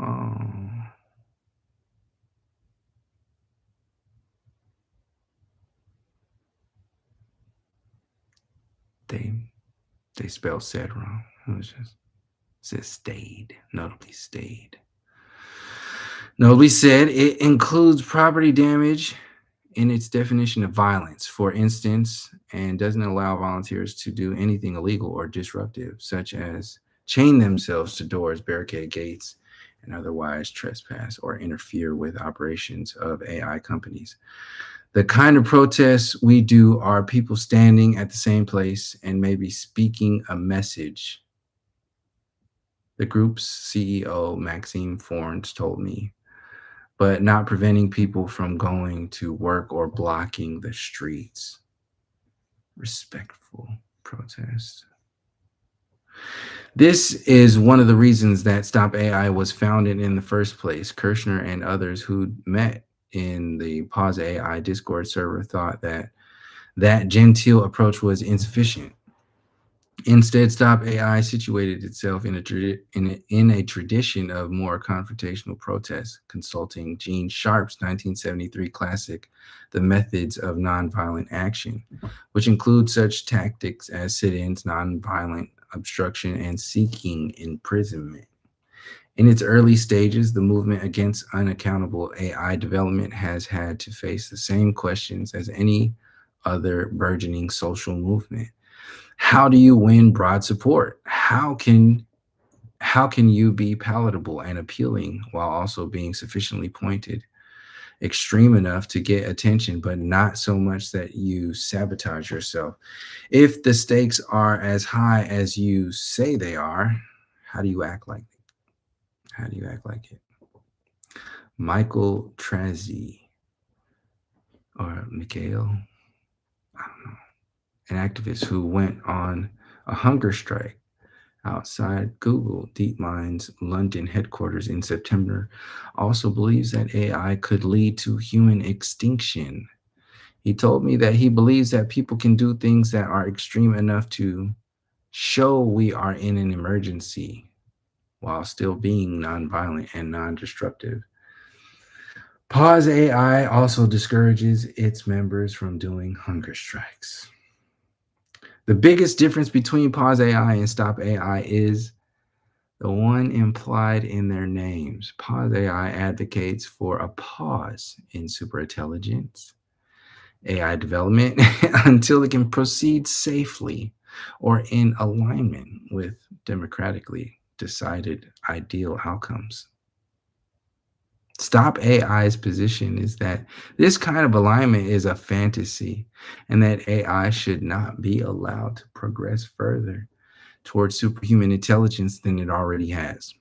S1: oh. They spelled said wrong. It was just says stayed, notably stayed. Notably said it includes property damage in its definition of violence, for instance, and doesn't allow volunteers to do anything illegal or disruptive, such as chain themselves to doors, barricade gates, and otherwise trespass or interfere with operations of AI companies. The kind of protests we do are people standing at the same place and maybe speaking a message. The group's CEO, Maxime Forns, told me, but not preventing people from going to work or blocking the streets. Respectful protest. This is one of the reasons that Stop AI was founded in the first place. Kirchner and others who met in the Pause AI Discord server thought that that genteel approach was insufficient. Instead, Stop AI situated itself in a tradition of more confrontational protests, consulting Gene Sharp's 1973 classic, The Methods of Nonviolent Action, which includes such tactics as sit-ins, nonviolent obstruction, and seeking imprisonment. In its early stages, the movement against unaccountable AI development has had to face the same questions as any other burgeoning social movement. How do you win broad support? How can you be palatable and appealing while also being sufficiently pointed, extreme enough to get attention, but not so much that you sabotage yourself? If the stakes are as high as you say they are, how do you act like it? How do you act like it? Michael Trazi or Mikhail, I don't know, an activist who went on a hunger strike outside Google DeepMind's London headquarters in September, also believes that AI could lead to human extinction. He told me that he believes that people can do things that are extreme enough to show we are in an emergency while still being nonviolent and non-destructive. Pause AI also discourages its members from doing hunger strikes. The biggest difference between Pause AI and Stop AI is the one implied in their names. Pause AI advocates for a pause in superintelligence AI development until it can proceed safely or in alignment with democratically decided ideal outcomes. Stop AI's position is that this kind of alignment is a fantasy and that AI should not be allowed to progress further towards superhuman intelligence than it already has.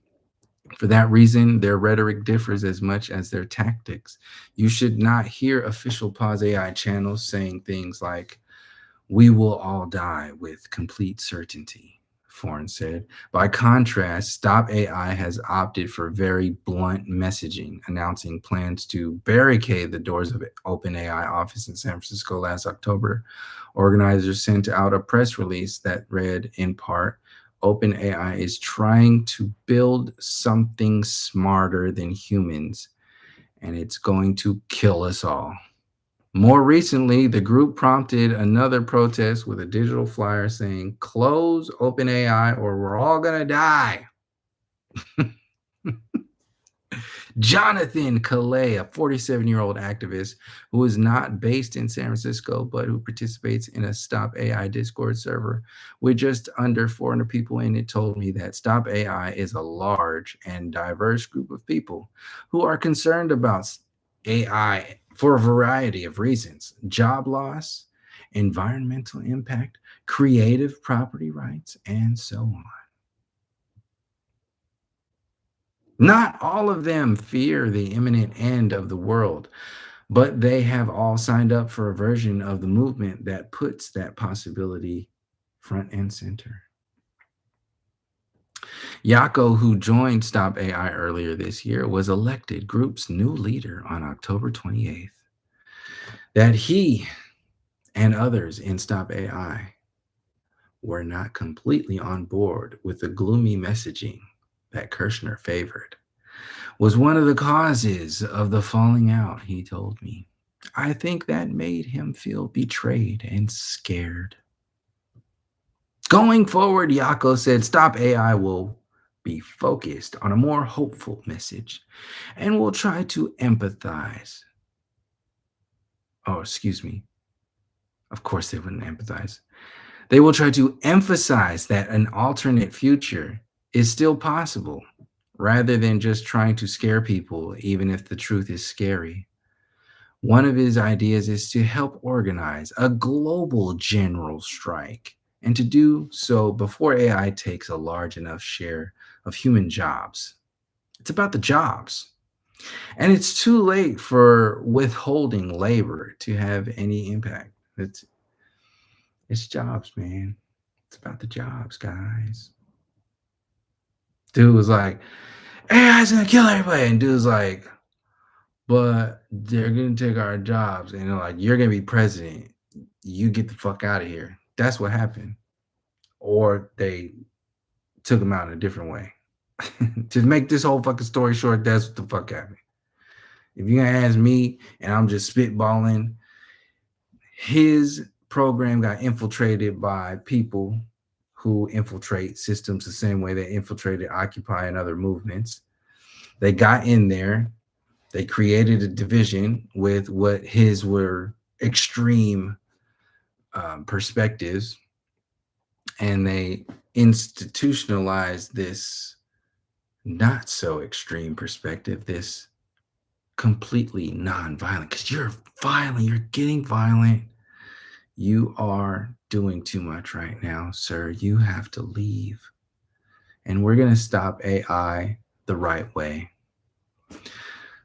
S1: For that reason, their rhetoric differs as much as their tactics. You should not hear official Pause AI channels saying things like, "We will all die with complete certainty," Foreign said. By contrast, Stop AI has opted for very blunt messaging, announcing plans to barricade the doors of OpenAI office in San Francisco last October. Organizers sent out a press release that read, in part, OpenAI is trying to build something smarter than humans, and it's going to kill us all. More recently, the group prompted another protest with a digital flyer saying, "Close OpenAI or we're all going to die." Jonathan Calais, a 47-year-old activist who is not based in San Francisco, but who participates in a Stop AI Discord server with just under 400 people in it, told me that Stop AI is a large and diverse group of people who are concerned about AI for a variety of reasons: job loss, environmental impact, creative property rights, and so on. Not all of them fear the imminent end of the world, but they have all signed up for a version of the movement that puts that possibility front and center. Yako, who joined Stop AI earlier this year, was elected group's new leader on October 28th. That he and others in Stop AI were not completely on board with the gloomy messaging that Kirchner favored was one of the causes of the falling out, he told me. I think that made him feel betrayed and scared. Going forward, Yako said, Stop AI will be focused on a more hopeful message and will try to empathize. Oh, excuse me. Of course, they wouldn't empathize. They will try to emphasize that an alternate future is still possible rather than just trying to scare people, even if the truth is scary. One of his ideas is to help organize a global general strike and to do so before AI takes a large enough share of human jobs. It's about the jobs. And it's too late for withholding labor to have any impact. It's jobs, man. It's about the jobs, guys. Dude was like, AI's gonna kill everybody. And dude's like, but they're gonna take our jobs. And they're like, you're gonna be president. You get the fuck out of here. That's what happened. Or they took him out in a different way. To make this whole fucking story short, that's what the fuck happened. If you're gonna ask me and I'm just spitballing, his program got infiltrated by people who infiltrate systems the same way they infiltrated Occupy and other movements. They got in there, they created a division with what his were extreme perspectives, and they institutionalized this not so extreme perspective, this completely non-violent, because you're violent, you're getting violent. You are doing too much right now, sir. You have to leave. And we're going to stop AI the right way.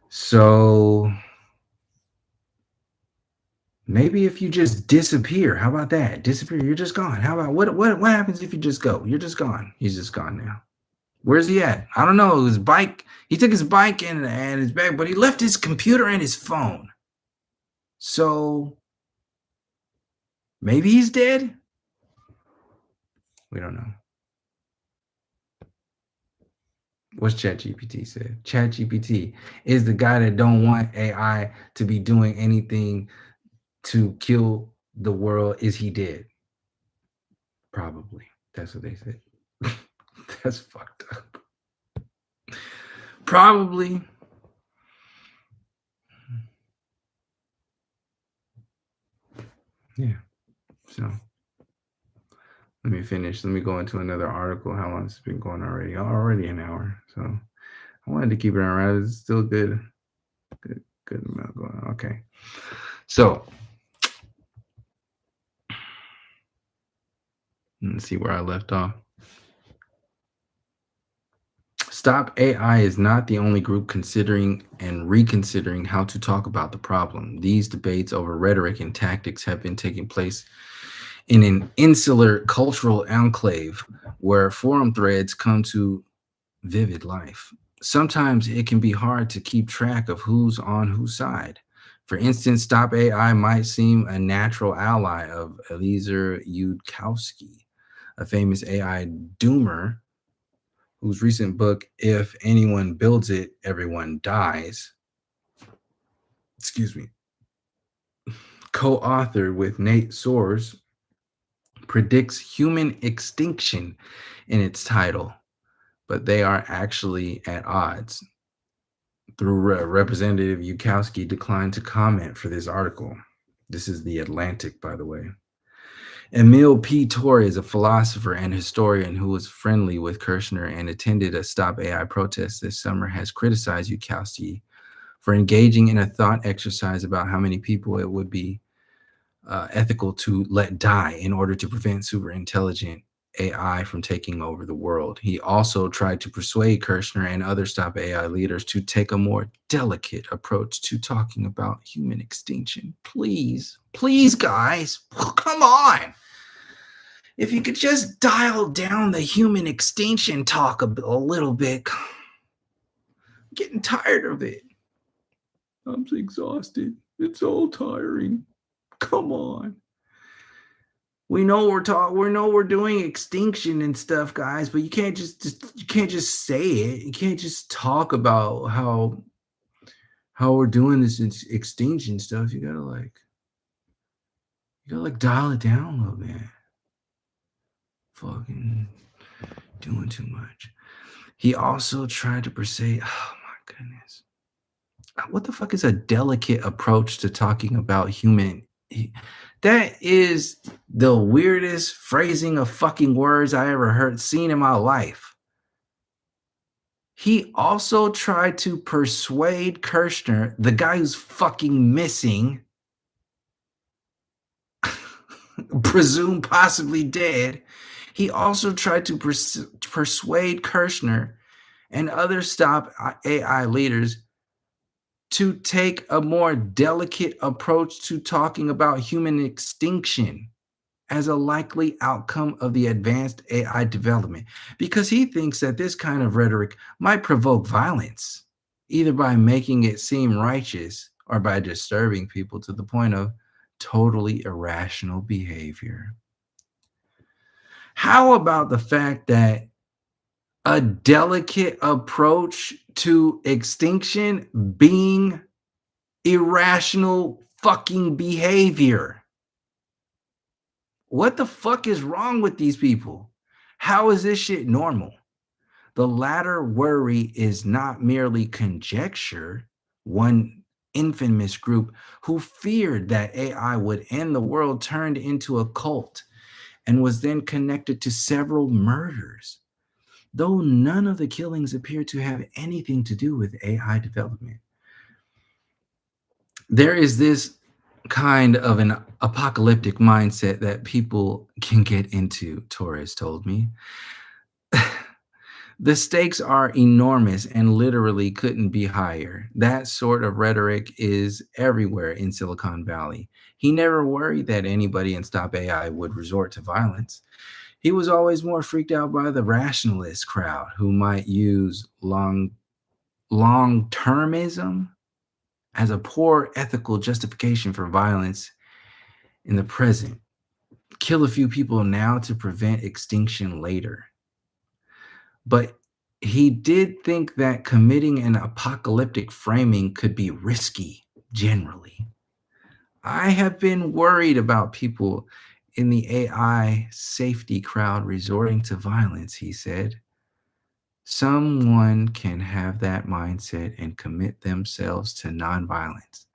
S1: So maybe if you just disappear, how about that? Disappear, you're just gone. How about what happens if you just go? You're just gone. He's just gone now. Where's he at? I don't know. His bike, he took his bike and his bag, but he left his computer and his phone. So maybe he's dead. We don't know. What's ChatGPT said? ChatGPT is the guy that don't want AI to be doing anything to kill the world. Is he dead? Probably. That's what they said. That's fucked up. Probably. Yeah. So let me finish. Let me go into another article. How long has it been going already? Already an hour. So I wanted to keep it around. It's still good. Good amount going on. Okay. So let's see where I left off. Stop AI is not the only group considering and reconsidering how to talk about the problem. These debates over rhetoric and tactics have been taking place in an insular cultural enclave where forum threads come to vivid life. Sometimes it can be hard to keep track of who's on whose side. For instance, Stop AI might seem a natural ally of Eliezer Yudkowsky, a famous AI doomer whose recent book, If Anyone Builds It, Everyone Dies, excuse me, co-authored with Nate Soares, predicts human extinction in its title, but they are actually at odds. Through Representative Yudkowsky declined to comment for this article. This is The Atlantic, by the way. Emil P. Torre is a philosopher and historian who was friendly with Kirchner and attended a Stop AI protest this summer, has criticized Yudkowsky for engaging in a thought exercise about how many people it would be ethical to let die in order to prevent super intelligent AI from taking over the world. He also tried to persuade Kirchner and other Stop AI leaders to take a more delicate approach to talking about human extinction. Please, please, guys, come on. If you could just dial down the human extinction talk a little bit. I'm getting tired of it. I'm exhausted. It's all tiring. Come on. We know we're doing extinction and stuff, guys, but you can't just say it. You can't just talk about how we're doing this extinction stuff. You gotta like dial it down a little bit. fucking doing too much. He also tried to persuade, oh my goodness. What the fuck is a delicate approach to talking about that is the weirdest phrasing of fucking words I ever seen in my life. He also tried to persuade Kirchner, the guy who's fucking missing, presumed possibly dead. He also tried to persuade Kirchner and other Stop AI leaders to take a more delicate approach to talking about human extinction as a likely outcome of the advanced AI development, because he thinks that this kind of rhetoric might provoke violence, either by making it seem righteous or by disturbing people to the point of totally irrational behavior. How about the fact that a delicate approach to extinction being irrational fucking behavior? What the fuck is wrong with these people? How is this shit normal? The latter worry is not merely conjecture. One infamous group who feared that AI would end the world turned into a cult and was then connected to several murders, though none of the killings appear to have anything to do with AI development. There is this kind of an apocalyptic mindset that people can get into, Torres told me. The stakes are enormous and literally couldn't be higher. That sort of rhetoric is everywhere in Silicon Valley. He never worried that anybody in Stop AI would resort to violence. He was always more freaked out by the rationalist crowd who might use long-termism as a poor ethical justification for violence in the present. Kill a few people now to prevent extinction later. But he did think that committing an apocalyptic framing could be risky generally. I have been worried about people in the AI safety crowd resorting to violence, he said. Someone can have that mindset and commit themselves to nonviolence.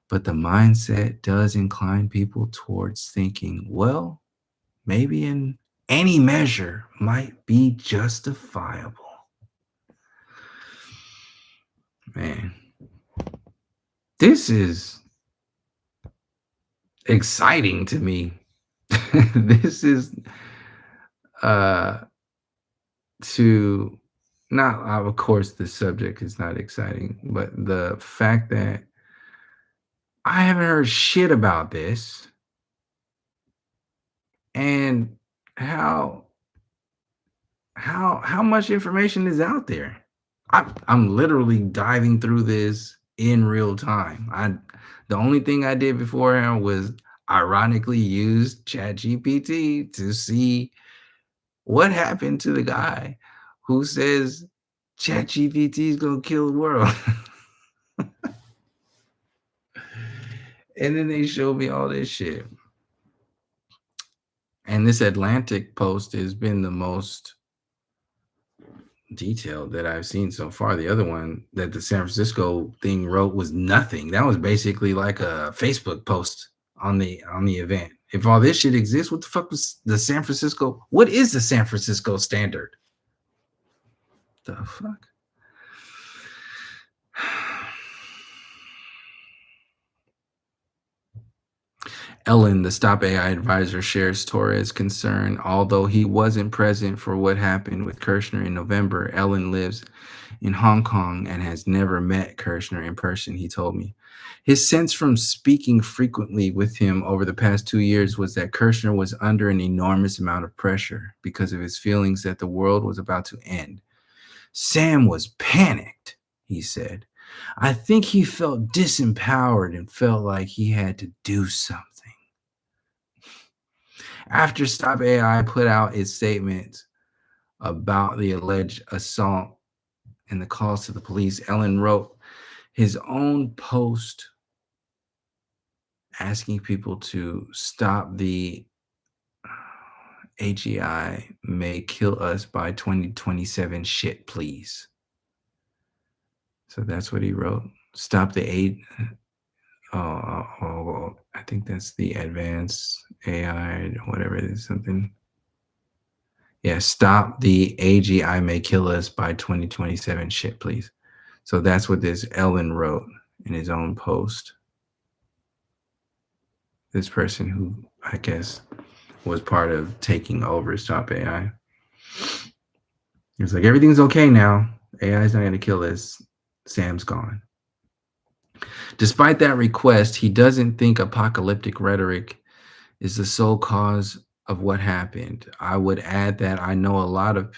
S1: But the mindset does incline people towards thinking, well, maybe in any measure might be justifiable. Man, this is exciting to me. This is uh to not of course the subject is not exciting, but the fact that I haven't heard shit about this and how how much information is out there. I'm literally diving through this in real time. The only thing I did beforehand was ironically use ChatGPT to see what happened to the guy who says ChatGPT is gonna kill the world. And then they showed me all this shit. And this Atlantic post has been the most detailed that I've seen so far. The other one that the San Francisco thing wrote was nothing. That was basically like a Facebook post on the event. If all this shit exists, what the fuck was the San Francisco? What is the San Francisco standard? The fuck? Ellen, the Stop AI advisor, shares Torres' concern. Although he wasn't present for what happened with Kirchner in November, Ellen lives in Hong Kong and has never met Kirchner in person, he told me. His sense from speaking frequently with him over the past 2 years was that Kirchner was under an enormous amount of pressure because of his feelings that the world was about to end. Sam was panicked, he said. I think he felt disempowered and felt like he had to do something. After Stop AI put out its statement about the alleged assault and the calls to the police, Ellen wrote his own post asking people to stop the AGI may kill us by 2027. Shit, please. So that's what he wrote. Stop the A. I think that's the advanced AI, whatever it is, something. Yeah, stop the AGI may kill us by 2027. Shit, please. So that's what this Ellen wrote in his own post. This person who I guess was part of taking over StopAI. It's like everything's okay now. AI is not going to kill us. Sam's gone. Despite that request, he doesn't think apocalyptic rhetoric is the sole cause of what happened. I would add that I know a lot of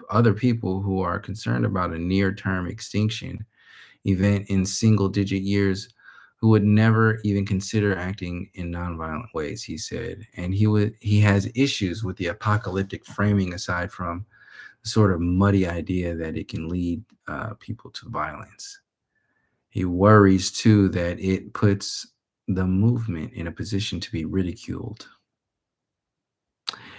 S1: other people who are concerned about a near-term extinction event in single-digit years who would never even consider acting in nonviolent ways, he said. And he has issues with the apocalyptic framing aside from the sort of muddy idea that it can lead people to violence. He worries too that it puts the movement in a position to be ridiculed.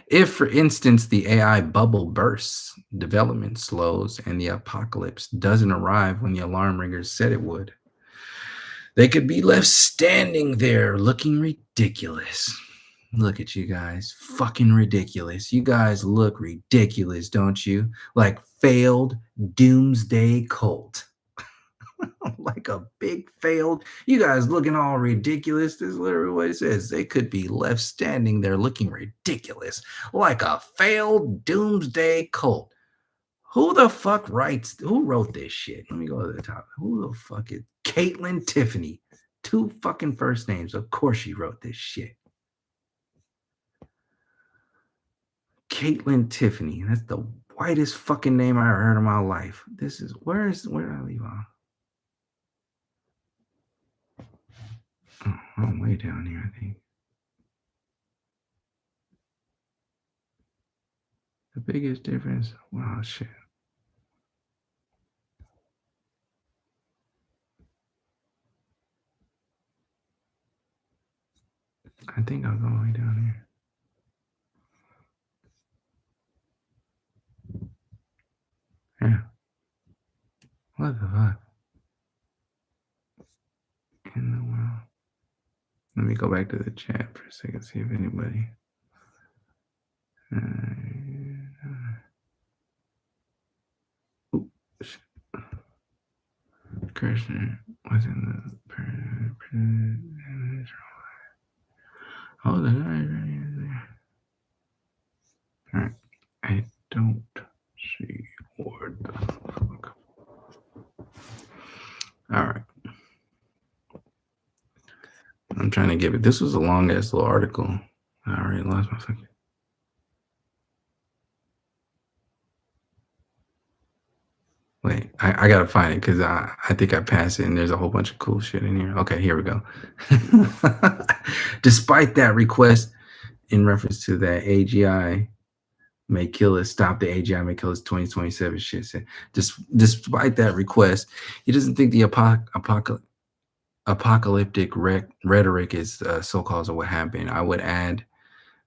S1: If, for instance, the AI bubble bursts, development slows, and the apocalypse doesn't arrive when the alarm ringers said it would, they could be left standing there looking ridiculous. Look at you guys, fucking ridiculous. You guys look ridiculous, don't you? Like failed doomsday cult. Like a big failed. You guys looking all ridiculous. This is literally what it says. They could be left standing there looking ridiculous, like a failed doomsday cult. Who the fuck writes? Who wrote this shit? Let me go to the top. Who the fuck is Caitlin Tiffany? Two fucking first names. Of course she wrote this shit. Caitlin Tiffany. That's the whitest fucking name I ever heard in my life. This is where did I leave off? Oh, I'm way down here, I think. The biggest difference. Wow, shit. I think I'll go way down here. Yeah. What the fuck? In the world. Let me go back to the chat for a second, see if anybody. Kirchner was in the oh, the all right. I don't see what the fuck. All right. I'm trying to give it. This was a long ass little article. I already lost my fucking. Wait, I gotta find it because I think I passed it and there's a whole bunch of cool shit in here. Okay, here we go. Despite that request, in reference to that AGI may kill us, stop the AGI may kill us 2027 shit. Said, despite that request, he doesn't think the apocalyptic rhetoric is so-called of what happened. I would add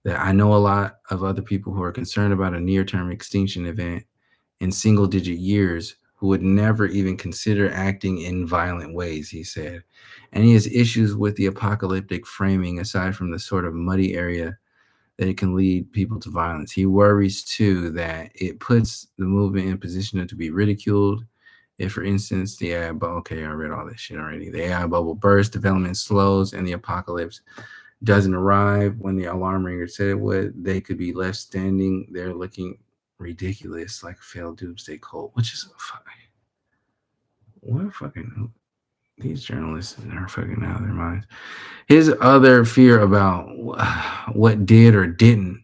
S1: that I know a lot of other people who are concerned about a near-term extinction event in single-digit years who would never even consider acting in violent ways, he said. And he has issues with the apocalyptic framing aside from the sort of muddy area that it can lead people to violence. He worries too that it puts the movement in a position to be ridiculed. If, for instance, the AI bubble, okay, I read all this shit already. The AI bubble bursts, development slows, and the apocalypse doesn't arrive when the alarm ringer said it would, they could be left standing there looking ridiculous, like a failed doomsday cult, which is what fucking these journalists are fucking out of their minds. His other fear about what did or didn't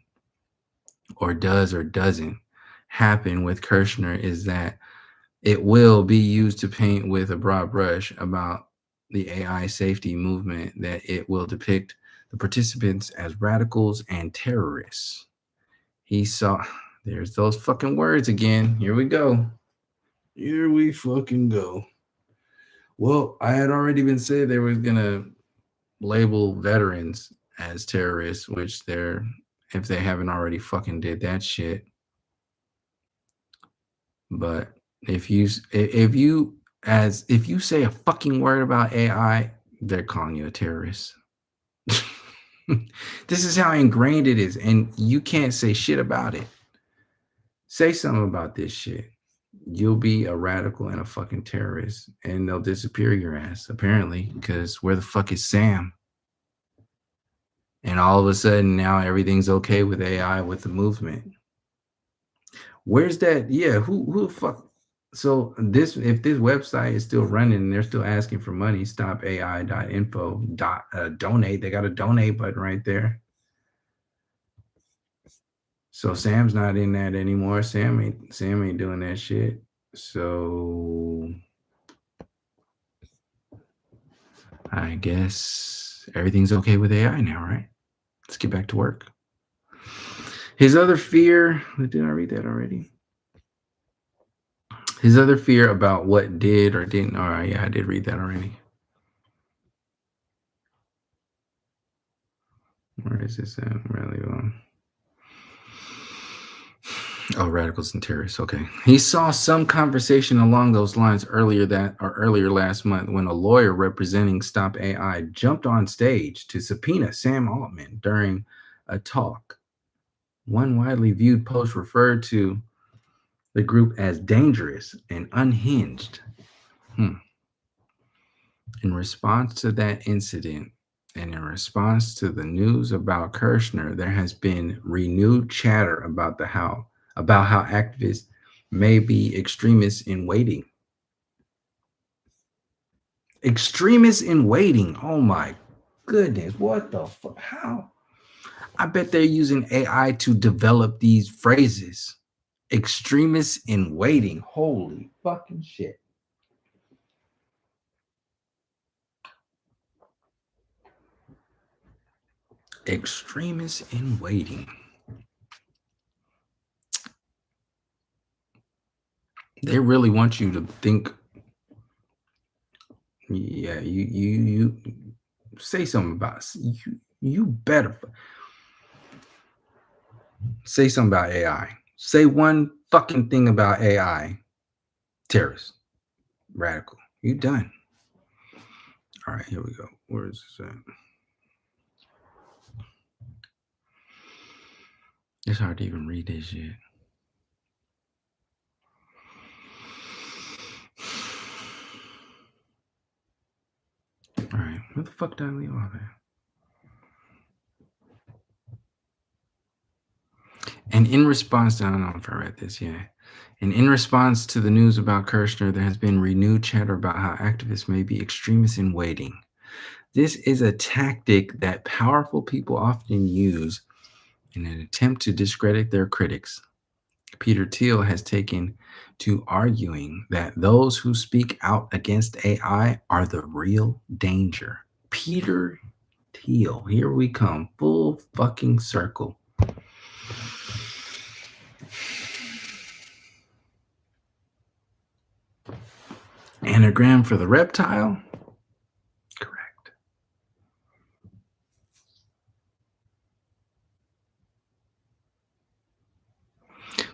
S1: or does or doesn't happen with Kirchner is that it will be used to paint with a broad brush about the AI safety movement, that it will depict the participants as radicals and terrorists. He saw, there's those fucking words again. Here we go. Here we fucking go. Well, I had already been said they were going to label veterans as terrorists, which they're if they haven't already fucking did that shit. But if you say a fucking word about AI, they're calling you a terrorist. This is how ingrained it is, and you can't say shit about it. Say something about this shit. You'll be a radical and a fucking terrorist, and they'll disappear your ass, apparently, because where the fuck is Sam? And all of a sudden, now everything's okay with AI with the movement. Where's that? Yeah, who the fuck? So this, if this website is still running and they're still asking for money, StopAI.info donate. They got a donate button right there. So Sam's not in that anymore. Sam ain't doing that shit. So I guess everything's okay with AI now, right? Let's get back to work. His other fear, did I read that already? His other fear about what did or didn't. All right, yeah, I did read that already. Where is this at? Really long. Oh, radicals and terrorists. Okay. He saw some conversation along those lines earlier last month when a lawyer representing Stop AI jumped on stage to subpoena Sam Altman during a talk. One widely viewed post referred to the group as dangerous and unhinged. In response to that incident, and in response to the news about Kirchner, there has been renewed chatter about how activists may be extremists in waiting. Extremists in waiting. Oh my goodness. What the fuck? How? I bet they're using AI to develop these phrases. Extremists in waiting. Holy fucking shit. Extremists in waiting. They really want you to think. Yeah, you say something about you better say something about AI. Say one fucking thing about AI. Terrorist, radical. You done. All right, here we go. Where is this at? It's hard to even read this shit. All right, where the fuck did I leave off at? And in response to, I don't know if I read this yet. And in response to the news about Kirchner, there has been renewed chatter about how activists may be extremists in waiting. This is a tactic that powerful people often use in an attempt to discredit their critics. Peter Thiel has taken to arguing that those who speak out against AI are the real danger. Peter Thiel, here we come, full fucking circle. Anagram for the reptile? Correct.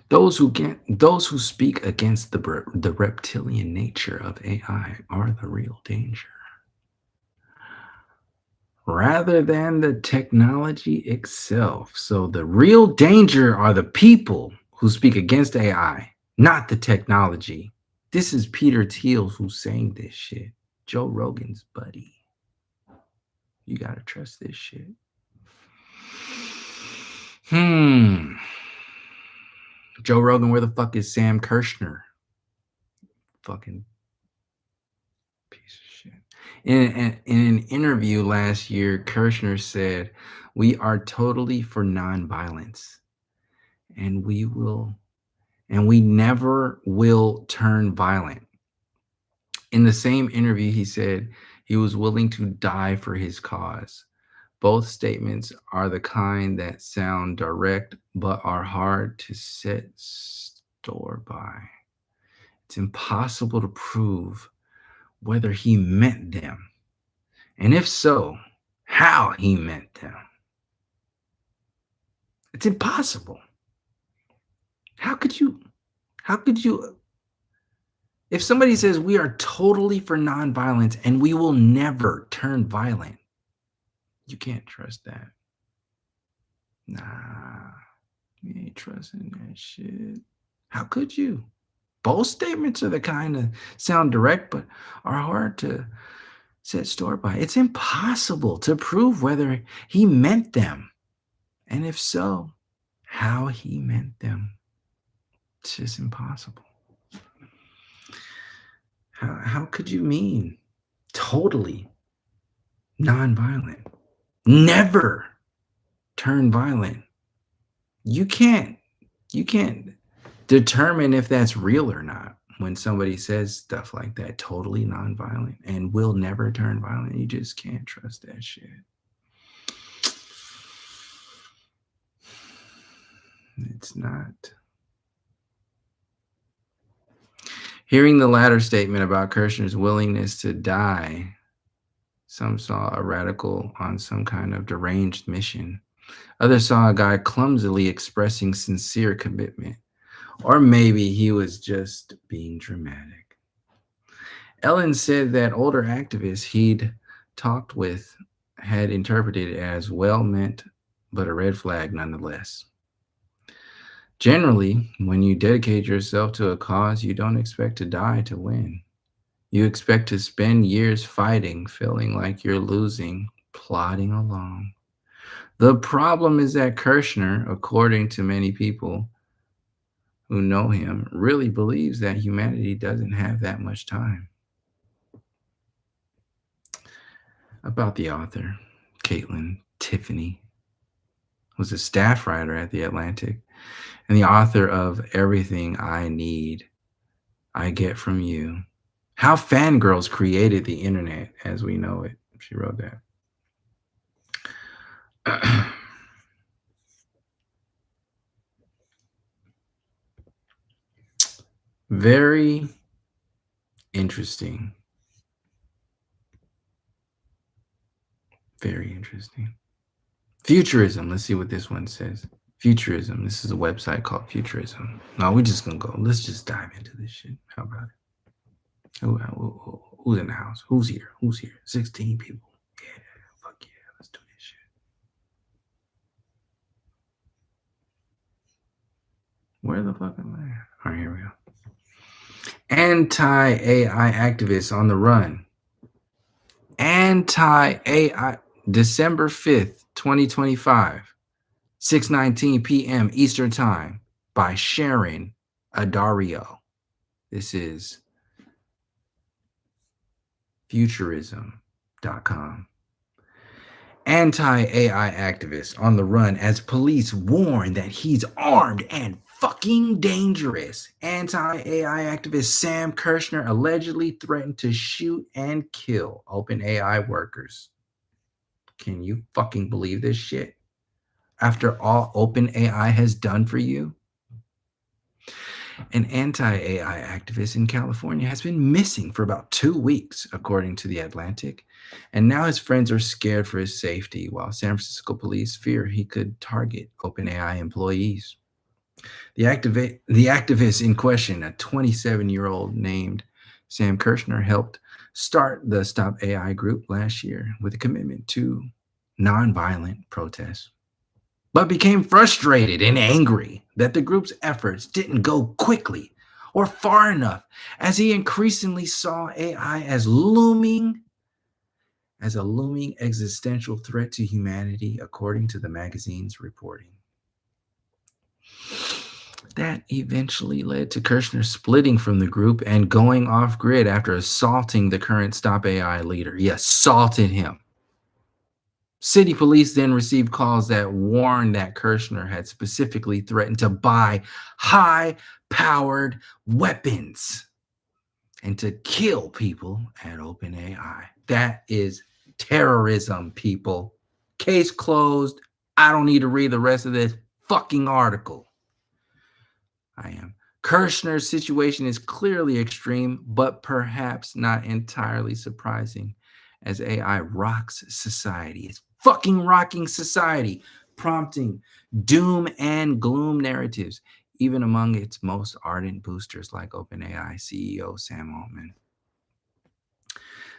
S1: Those who speak against the reptilian nature of AI are the real danger. Rather than the technology itself. So the real danger are the people who speak against AI, not the technology. This is Peter Thiel who's saying this shit. Joe Rogan's buddy. You gotta trust this shit. Joe Rogan, where the fuck is Sam Kirchner? Fucking piece of shit. In an interview last year, Kirchner said, "We are totally for nonviolence, and we never will turn violent." In the same interview, he said he was willing to die for his cause. Both statements are the kind that sound direct but are hard to set store by. It's impossible to prove whether he meant them, and if so, how he meant them. It's impossible. How could you? How could you? If somebody says we are totally for nonviolence and we will never turn violent, you can't trust that. Nah, you ain't trusting that shit. How could you? Both statements are the kind of sound direct, but are hard to set store by. It's impossible to prove whether he meant them. And if so, how he meant them. It's just impossible. How could you mean totally nonviolent? Never turn violent. You can't determine if that's real or not when somebody says stuff like that, totally nonviolent and will never turn violent. You just can't trust that shit. It's not. Hearing the latter statement about Kirchner's willingness to die, some saw a radical on some kind of deranged mission. Others saw a guy clumsily expressing sincere commitment. Or maybe he was just being dramatic. Ellen said that older activists he'd talked with had interpreted it as well meant, but a red flag nonetheless. Generally, when you dedicate yourself to a cause, you don't expect to die to win. You expect to spend years fighting, feeling like you're losing, plodding along. The problem is that Kirchner, according to many people who know him, really believes that humanity doesn't have that much time. About the author, Caitlin Tiffany, who's a staff writer at The Atlantic and the author of Everything I Need, I Get From You. How Fangirls Created the Internet as We Know It. She wrote that. Very interesting. Very interesting. Futurism. Let's see what this one says. Futurism. This is a website called Futurism. No, we're just gonna go. Let's just dive into this shit. How about it? Who's in the house? Who's here? Who's here? 16 people. Yeah, fuck yeah. Let's do this shit. Where the fuck am I? All right, here we go. Anti-AI activists on the run. Anti-AI, December 5th, 2025, 6:19 p.m. Eastern Time by Sharon Adario. This is futurism.com. Anti-AI activists on the run as police warn that he's armed and fucking dangerous. Anti-AI activist Sam Kirchner allegedly threatened to shoot and kill OpenAI workers. Can you fucking believe this shit? After all OpenAI has done for you? An anti-AI activist in California has been missing for about 2 weeks, according to The Atlantic. And now his friends are scared for his safety, while San Francisco police fear he could target OpenAI employees. The activist in question, a 27-year-old named Sam Kirchner, helped start the StopAI group last year with a commitment to nonviolent protests, but became frustrated and angry that the group's efforts didn't go quickly or far enough as he increasingly saw AI as a looming existential threat to humanity, according to the magazine's reporting. That eventually led to Kirchner splitting from the group and going off grid after assaulting the current StopAI leader. He assaulted him. City police then received calls that warned that Kirchner had specifically threatened to buy high-powered weapons and to kill people at OpenAI. That is terrorism, people. Case closed. I don't need to read the rest of this fucking article. I am. Kirchner's situation is clearly extreme, but perhaps not entirely surprising as AI rocks society. It's fucking rocking society. prompting doom and gloom narratives, even among its most ardent boosters like OpenAI CEO Sam Altman.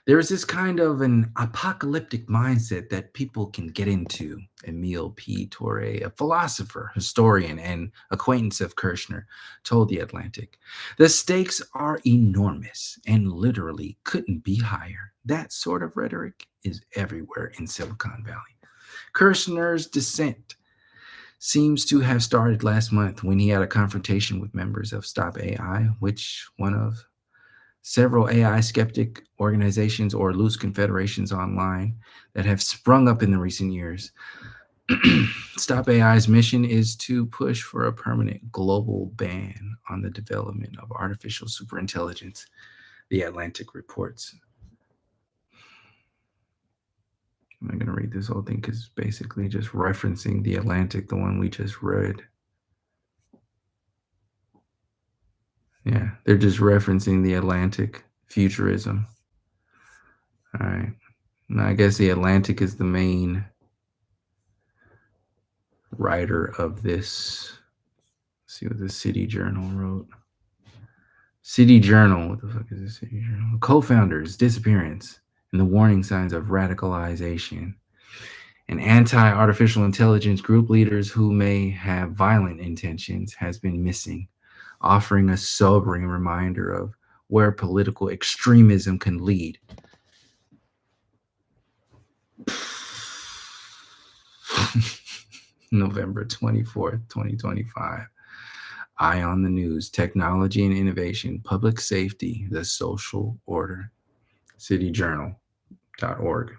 S1: There's this kind of an apocalyptic mindset that people can get into. Emile P. Torre, a philosopher, historian, and acquaintance of Kirchner, told The Atlantic, the stakes are enormous and literally couldn't be higher. That sort of rhetoric is everywhere in Silicon Valley. Kirchner's descent seems to have started last month when he had a confrontation with members of StopAI, which one of several AI skeptic organizations or loose confederations online that have sprung up in the recent years. Stop AI's mission is to push for a permanent global ban on the development of artificial superintelligence, The Atlantic reports. I'm not going to read this whole thing because it's basically just referencing The Atlantic, the one we just read. Yeah, they're just referencing The Atlantic futurism. All right. Now, I guess The Atlantic is the main writer of this. Let's see what the City Journal wrote. City Journal. What the fuck is this City Journal? Co-founders, Disappearance, and the warning signs of radicalization. And anti-artificial intelligence group leaders who may have violent intentions has been missing, offering a sobering reminder of where political extremism can lead. November 24th, 2025. Eye on the News, Technology and Innovation, Public Safety, the Social Order, cityjournal.org.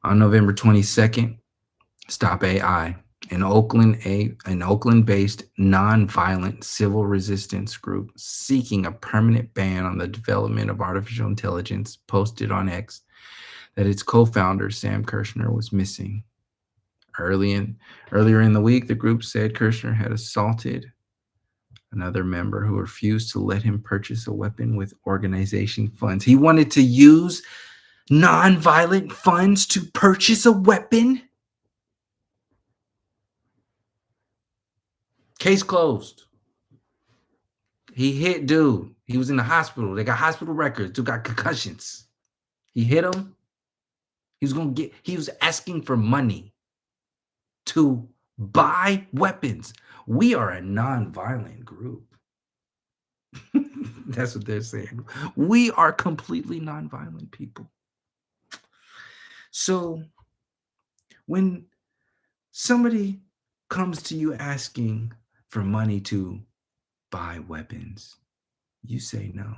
S1: On November 22nd, Stop AI, an Oakland-based nonviolent civil resistance group seeking a permanent ban on the development of artificial intelligence, posted on X that its co-founder, Sam Kirchner, was missing. Earlier in the week, the group said Kirchner had assaulted another member who refused to let him purchase a weapon with organization funds. He wanted to use nonviolent funds to purchase a weapon? Case closed. He hit dude. He was in the hospital. They got hospital records. Dude got concussions. He hit him. He was asking for money to buy weapons. We are a nonviolent group. That's what they're saying. We are completely nonviolent people. So when somebody comes to you asking for money to buy weapons, you say no.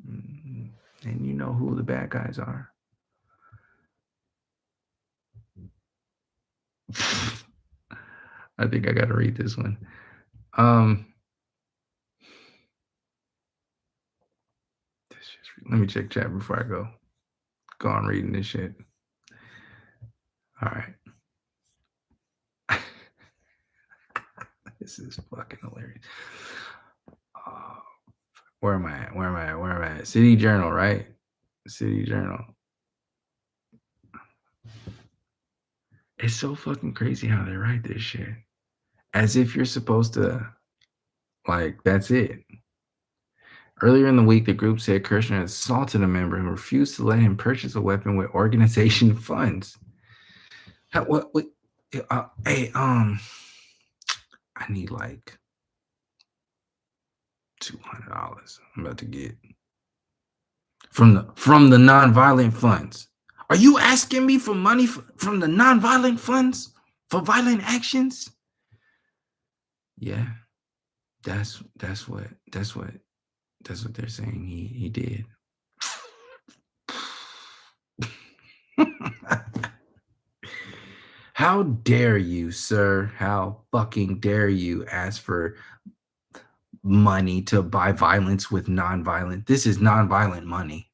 S1: And you know who the bad guys are. I think I got to read this one. Let me check chat before I go on reading this shit. All right. This is fucking hilarious. Where am I at? City Journal, right? City Journal. It's so fucking crazy how they write this shit. As if you're supposed to, like, that's it. Earlier in the week, the group said Kirchner assaulted a member who refused to let him purchase a weapon with organization funds. I need like $200. I'm about to get from the nonviolent funds. Are you asking me for money from the nonviolent funds for violent actions? Yeah, that's what they're saying he did. How dare you, sir? How fucking dare you ask for money to buy violence with nonviolent? This is nonviolent money.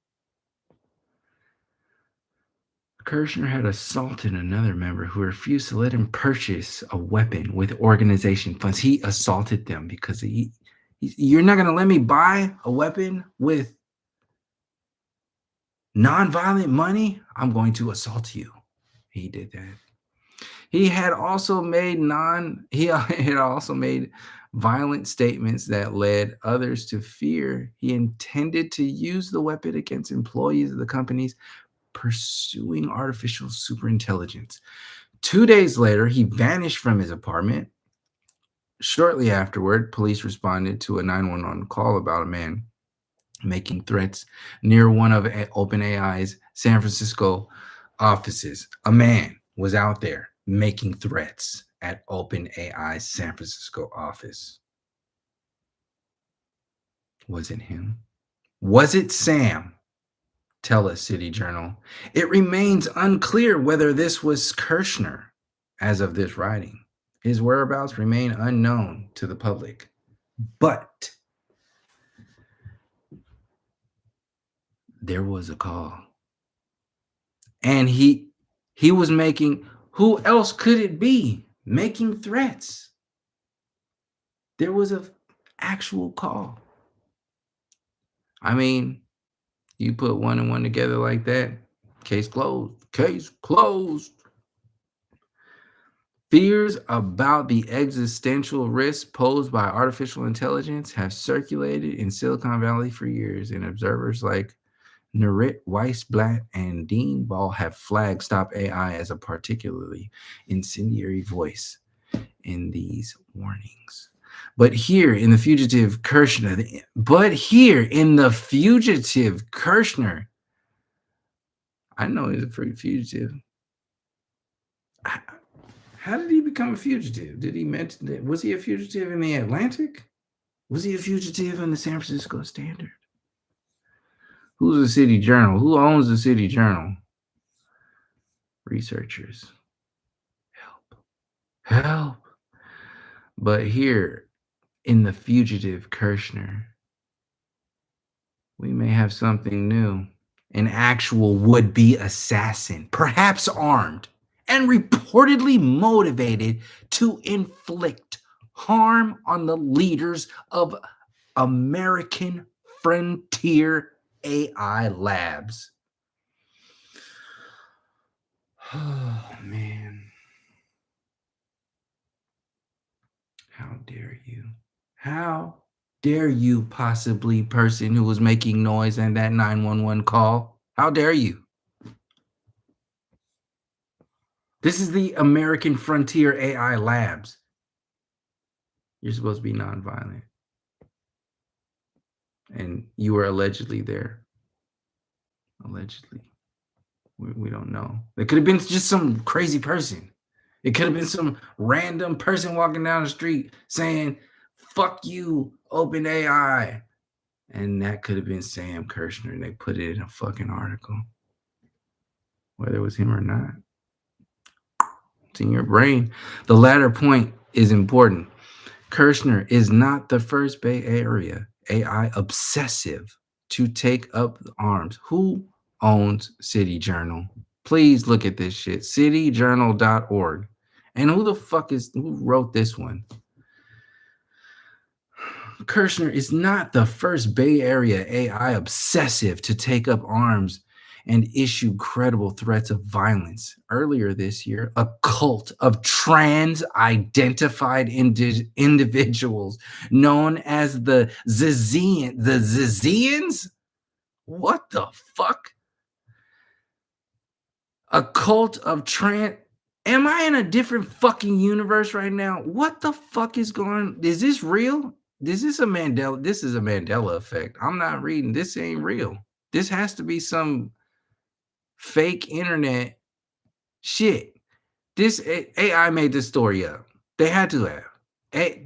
S1: Kirchner had assaulted another member who refused to let him purchase a weapon with organization funds. He assaulted them because you're not going to let me buy a weapon with nonviolent money? I'm going to assault you. He did that. He had also made he had also made violent statements that led others to fear he intended to use the weapon against employees of the companies pursuing artificial superintelligence. 2 days later, he vanished from his apartment. Shortly afterward, police responded to a 911 call about a man making threats near one of OpenAI's San Francisco offices. A man was out there making threats at OpenAI's San Francisco office. Was it him? Was it Sam? Tell us, City Journal. It remains unclear whether this was Kirchner as of this writing. His whereabouts remain unknown to the public. But there was a call. And he was making, who else could it be making threats? There was a actual call. I mean, you put one and one together like that, case closed. Case closed. Fears about the existential risks posed by artificial intelligence have circulated in Silicon Valley for years, and observers like Nurit Weissblatt and Dean Ball have flagged StopAI as a particularly incendiary voice in these warnings. But here in the fugitive Kirchner, I know he's a fugitive. How did he become a fugitive? Did he mention that? Was he a fugitive in the Atlantic? Was he a fugitive in the San Francisco Standard? Who's the City Journal? Who owns the City Journal? Researchers. Help. But here in the fugitive Kirchner, we may have something new. An actual would-be assassin, perhaps armed and reportedly motivated to inflict harm on the leaders of American frontier AI labs. Oh, man. How dare you? How dare you, possibly person who was making noise in that 911 call? How dare you? This is the American Frontier AI Labs. You're supposed to be nonviolent. And you were allegedly there. Allegedly. We don't know. It could have been just some crazy person. It could have been some random person walking down the street saying, fuck you, OpenAI. And that could have been Sam Kirchner. And they put it in a fucking article. Whether it was him or not. It's in your brain. The latter point is important. Kirchner is not the first Bay Area AI obsessive to take up arms. Who owns City Journal? Please look at this shit. cityjournal.org. And who wrote this one? Kirchner is not the first Bay Area AI obsessive to take up arms and issue credible threats of violence. Earlier this year, a cult of trans-identified individuals known as the Zizians? What the fuck? A cult of trans... Am I in a different fucking universe right now? What the fuck is going... Is this real? This is a Mandela effect. I'm not reading. This ain't real. This has to be some fake internet shit. This AI made this story up. They had to have.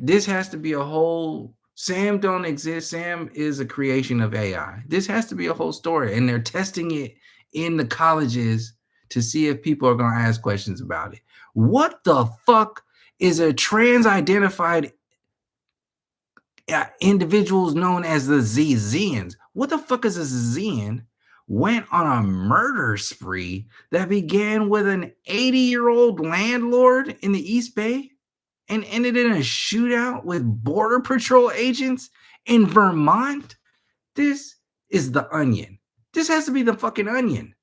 S1: This has to be a whole... Sam don't exist. Sam is a creation of AI. This has to be a whole story. And they're testing it in the colleges to see if people are going to ask questions about it. What the fuck is a trans-identified individuals known as the Zizians? What the fuck is a Zizian? Went on a murder spree that began with an 80-year-old landlord in the East Bay and ended in a shootout with Border Patrol agents in Vermont? This is the Onion. This has to be the fucking Onion.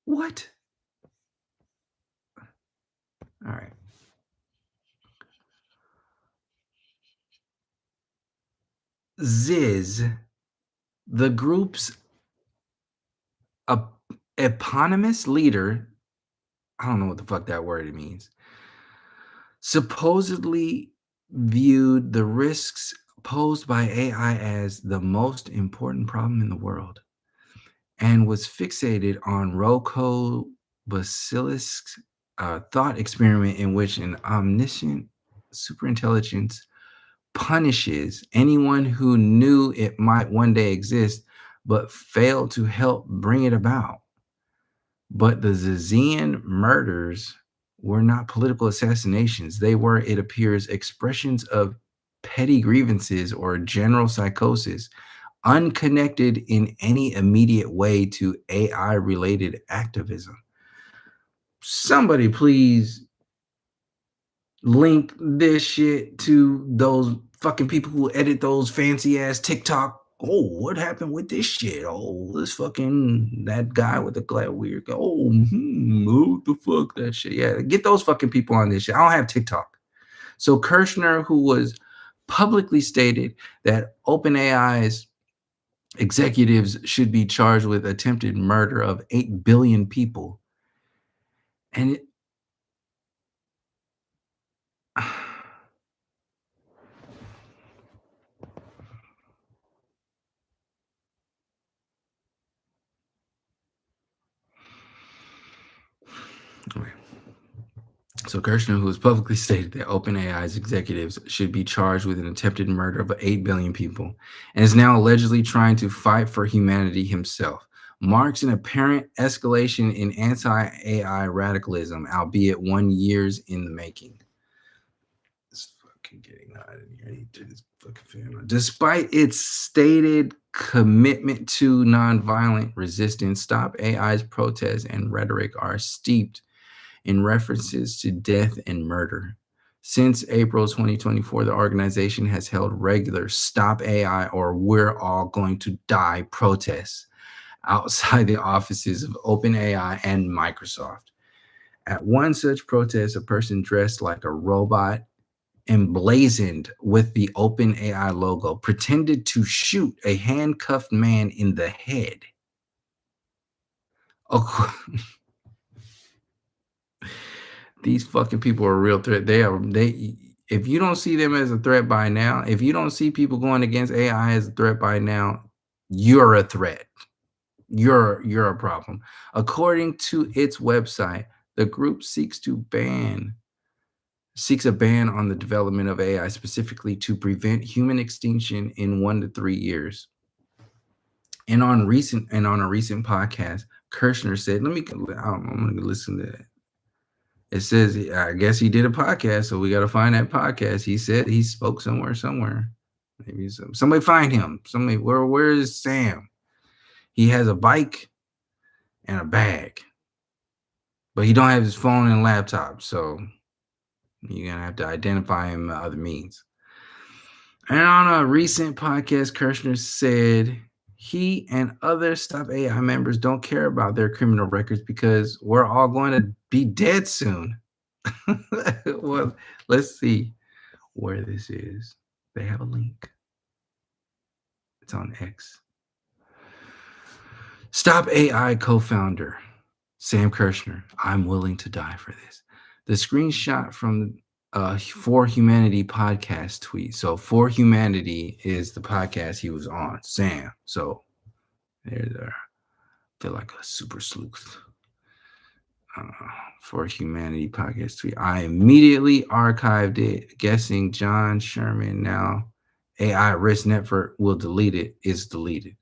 S1: What? All right. Ziz, the group's ep- eponymous leader, I don't know what the fuck that word means, supposedly viewed the risks posed by AI as the most important problem in the world and was fixated on Rocco Basilisk's thought experiment in which an omniscient superintelligence punishes anyone who knew it might one day exist but failed to help bring it about. But the Zazian murders were not political assassinations. They were, it appears, expressions of petty grievances or general psychosis, unconnected in any immediate way to AI related activism. Somebody please link this shit to those fucking people who edit those fancy ass TikTok. Oh, what happened with this shit? Oh, this fucking that guy with the glad weird. Oh, what the fuck that shit? Yeah, get those fucking people on this shit. I don't have TikTok. So Kirchner, who was publicly stated that OpenAI's executives should be charged with attempted murder of 8 billion people, and it, so Kirchner, who has publicly stated that OpenAI's executives should be charged with an attempted murder of 8 billion people, and is now allegedly trying to fight for humanity himself, marks an apparent escalation in anti-AI radicalism, albeit 1 years in the making. It's fucking getting hot in here. I need to turn this fucking fan on. Despite its stated commitment to nonviolent resistance, Stop AI's protests and rhetoric are steeped in references to death and murder. Since April 2024, the organization has held regular Stop AI or We're All Going to Die protests outside the offices of OpenAI and Microsoft. At one such protest, a person dressed like a robot, emblazoned with the OpenAI logo, pretended to shoot a handcuffed man in the head. These fucking people are a real threat. They if you don't see them as a threat by now, if you don't see people going against AI as a threat by now, you're a threat. You're a problem. According to its website, the group seeks a ban on the development of AI specifically to prevent human extinction in 1 to 3 years. And on a recent podcast, Kirchner said, I'm going to listen to that. It says, I guess he did a podcast, so we got to find that podcast. He said he spoke somewhere. Maybe somebody find him. Somebody, where is Sam? He has a bike and a bag, but he don't have his phone and laptop, so you're gonna have to identify him by other means. And on a recent podcast, Kirchner said he and other Stop AI members don't care about their criminal records because we're all going to be dead soon. Well, let's see where this is. They have a link. It's on X. Stop AI co-founder Sam Kirchner. I'm willing to die for this. The screenshot from For Humanity podcast tweet. So For Humanity is the podcast he was on. Sam. So there's a feel like a super sleuth. Uh, For Humanity podcast tweet. I immediately archived it, guessing John Sherman now AI Risk Network will delete it. It's deleted.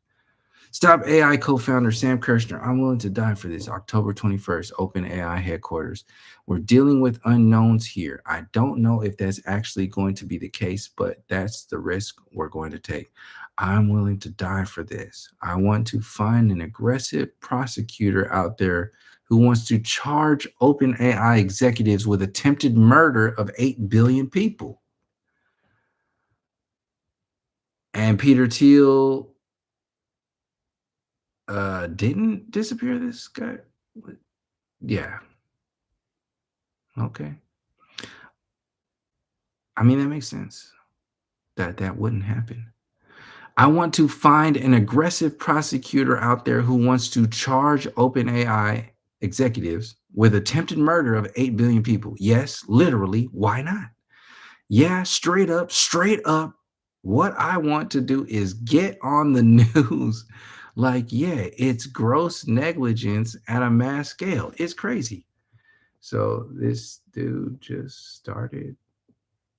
S1: Stop AI co-founder Sam Kirchner. I'm willing to die for this. October 21st, OpenAI headquarters. We're dealing with unknowns here. I don't know if that's actually going to be the case, but that's the risk we're going to take. I'm willing to die for this. I want to find an aggressive prosecutor out there who wants to charge OpenAI executives with attempted murder of 8 billion people. And Peter Thiel didn't disappear this guy. Yeah. Okay. I mean, that makes sense that that wouldn't happen. I want to find an aggressive prosecutor out there who wants to charge OpenAI executives with attempted murder of 8 billion people. Yes, literally, why not? Yeah, straight up. What I want to do is get on the news like, yeah, it's gross negligence at a mass scale. It's crazy. So this dude just started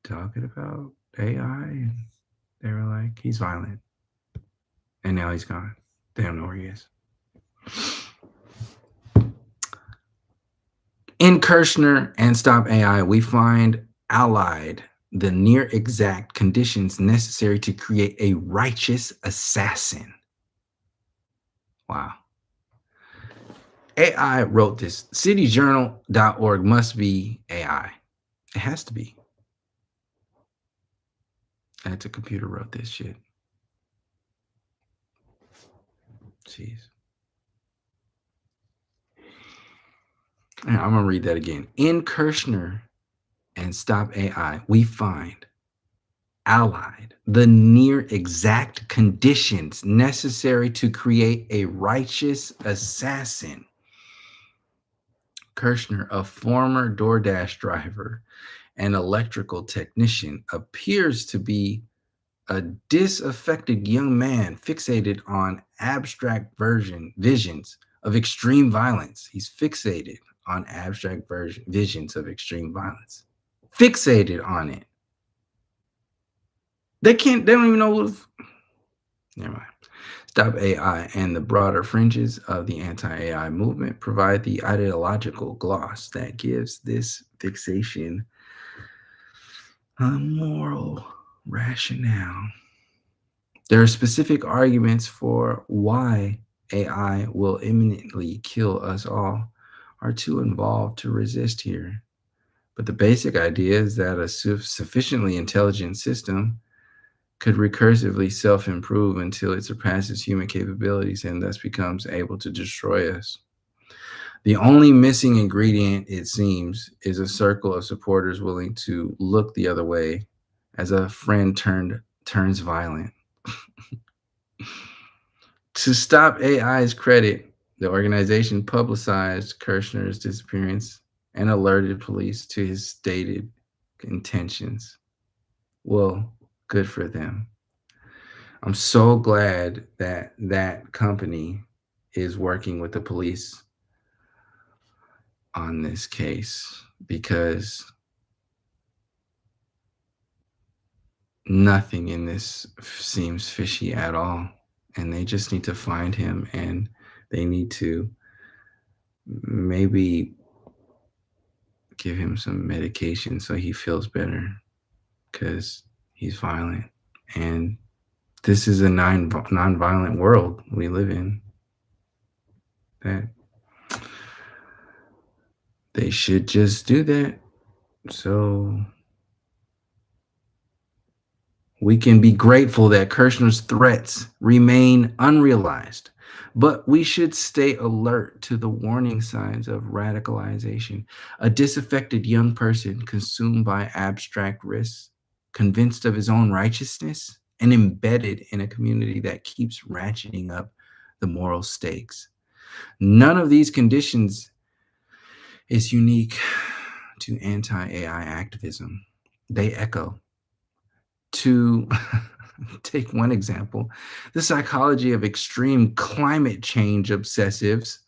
S1: talking about AI, and they were like, he's violent. And now he's gone. They don't know where he is. In Kirchner and StopAI, we find allied the near exact conditions necessary to create a righteous assassin. Wow. AI wrote this. Cityjournal.org must be AI. It has to be. That's a computer wrote this shit. Jeez. I'm going to read that again. In Kirchner and StopAI, we find allied the near exact conditions necessary to create a righteous assassin. Kirchner, a former DoorDash driver and electrical technician, appears to be a disaffected young man fixated on abstract visions of extreme violence. He's fixated on abstract visions of extreme violence. Fixated on it. They don't even know what. Never mind. StopAI and the broader fringes of the anti-AI movement provide the ideological gloss that gives this fixation a moral rationale. There are specific arguments for why AI will imminently kill us all are too involved to resist here. But the basic idea is that a sufficiently intelligent system could recursively self-improve until it surpasses human capabilities and thus becomes able to destroy us. The only missing ingredient, it seems, is a circle of supporters willing to look the other way as a friend turns violent. To StopAI's credit, the organization publicized Kirchner's disappearance and alerted police to his stated intentions. Well, good for them. I'm so glad that that company is working with the police on this case because nothing in this seems fishy at all. And they just need to find him and they need to maybe give him some medication so he feels better because he's violent. And this is a non-violent world we live in. That they should just do that so we can be grateful that Kirchner's threats remain unrealized. But we should stay alert to the warning signs of radicalization. A disaffected young person consumed by abstract risks, convinced of his own righteousness, and embedded in a community that keeps ratcheting up the moral stakes. None of these conditions is unique to anti-AI activism. They echo to take one example, the psychology of extreme climate change obsessives,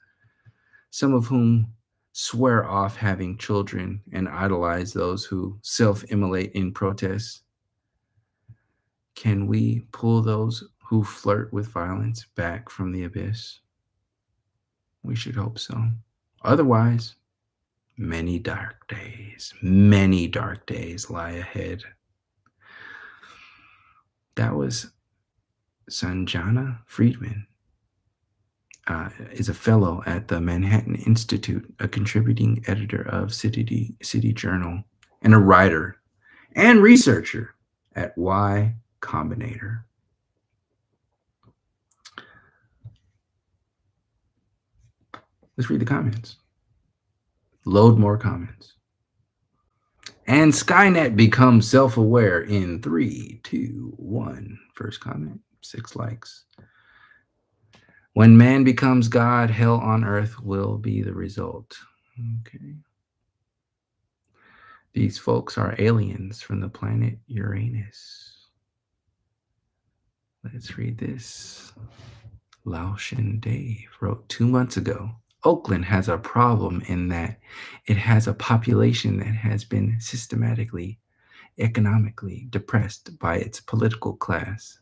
S1: some of whom swear off having children and idolize those who self-immolate in protest. Can we pull those who flirt with violence back from the abyss? We should hope so. Otherwise, many dark days lie ahead. That was Sanjana Friedman, is a fellow at the Manhattan Institute, a contributing editor of City Journal, and a writer and researcher at Y Combinator. Let's read the comments. Load more comments. And Skynet becomes self-aware in 3, 2, 1. First comment, 6 likes. When man becomes God, hell on earth will be the result. Okay. These folks are aliens from the planet Uranus. Let's read this. Laoshin Dave wrote 2 months ago, Oakland has a problem in that it has a population that has been systematically, economically depressed by its political class.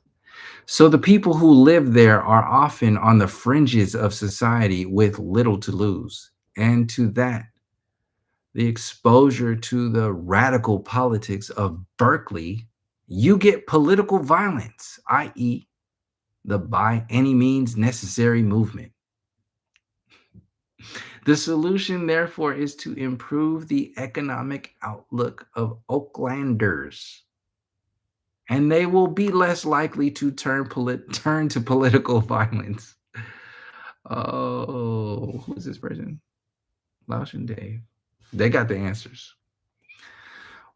S1: So the people who live there are often on the fringes of society with little to lose. And to that, the exposure to the radical politics of Berkeley, you get political violence, i.e., the by any means necessary movement. The solution, therefore, is to improve the economic outlook of Oaklanders, and they will be less likely to turn to political violence. Oh, who's this person? Lausch and Dave. They got the answers.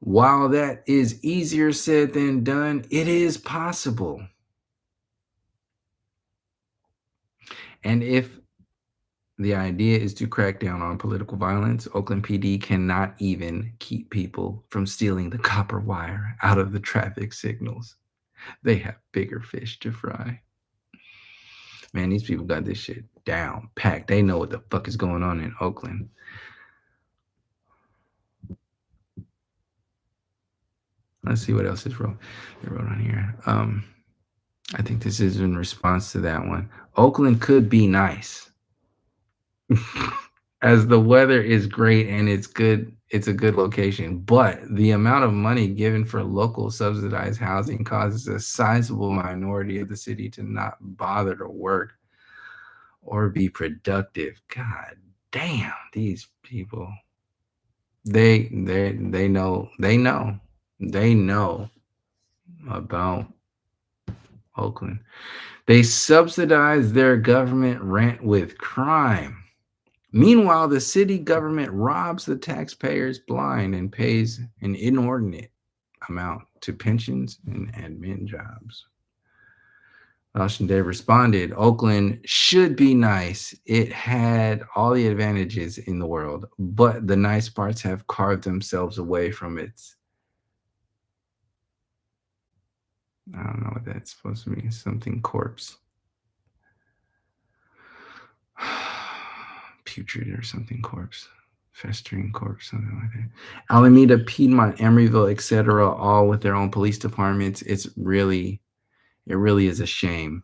S1: While that is easier said than done, it is possible. And if the idea is to crack down on political violence, Oakland PD cannot even keep people from stealing the copper wire out of the traffic signals. They have bigger fish to fry. Man, these people got this shit down, packed. They know what the fuck is going on in Oakland. Let's see what else is wrote. They wrote on here. I think this is in response to that one. Oakland could be nice. As the weather is great and it's good, it's a good location. But the amount of money given for local subsidized housing causes a sizable minority of the city to not bother to work or be productive. God damn, these people. They know about Oakland. They subsidize their government rent with crime. Meanwhile, the city government robs the taxpayers blind and pays an inordinate amount to pensions and admin jobs. Washington Day responded, Oakland should be nice. It had all the advantages in the world, but the nice parts have carved themselves away from its. I don't know what that's supposed to mean. Something corpse. Putrid or something corpse. Festering corpse, something like that. Alameda, Piedmont, Emeryville, etc., all with their own police departments. It really is a shame.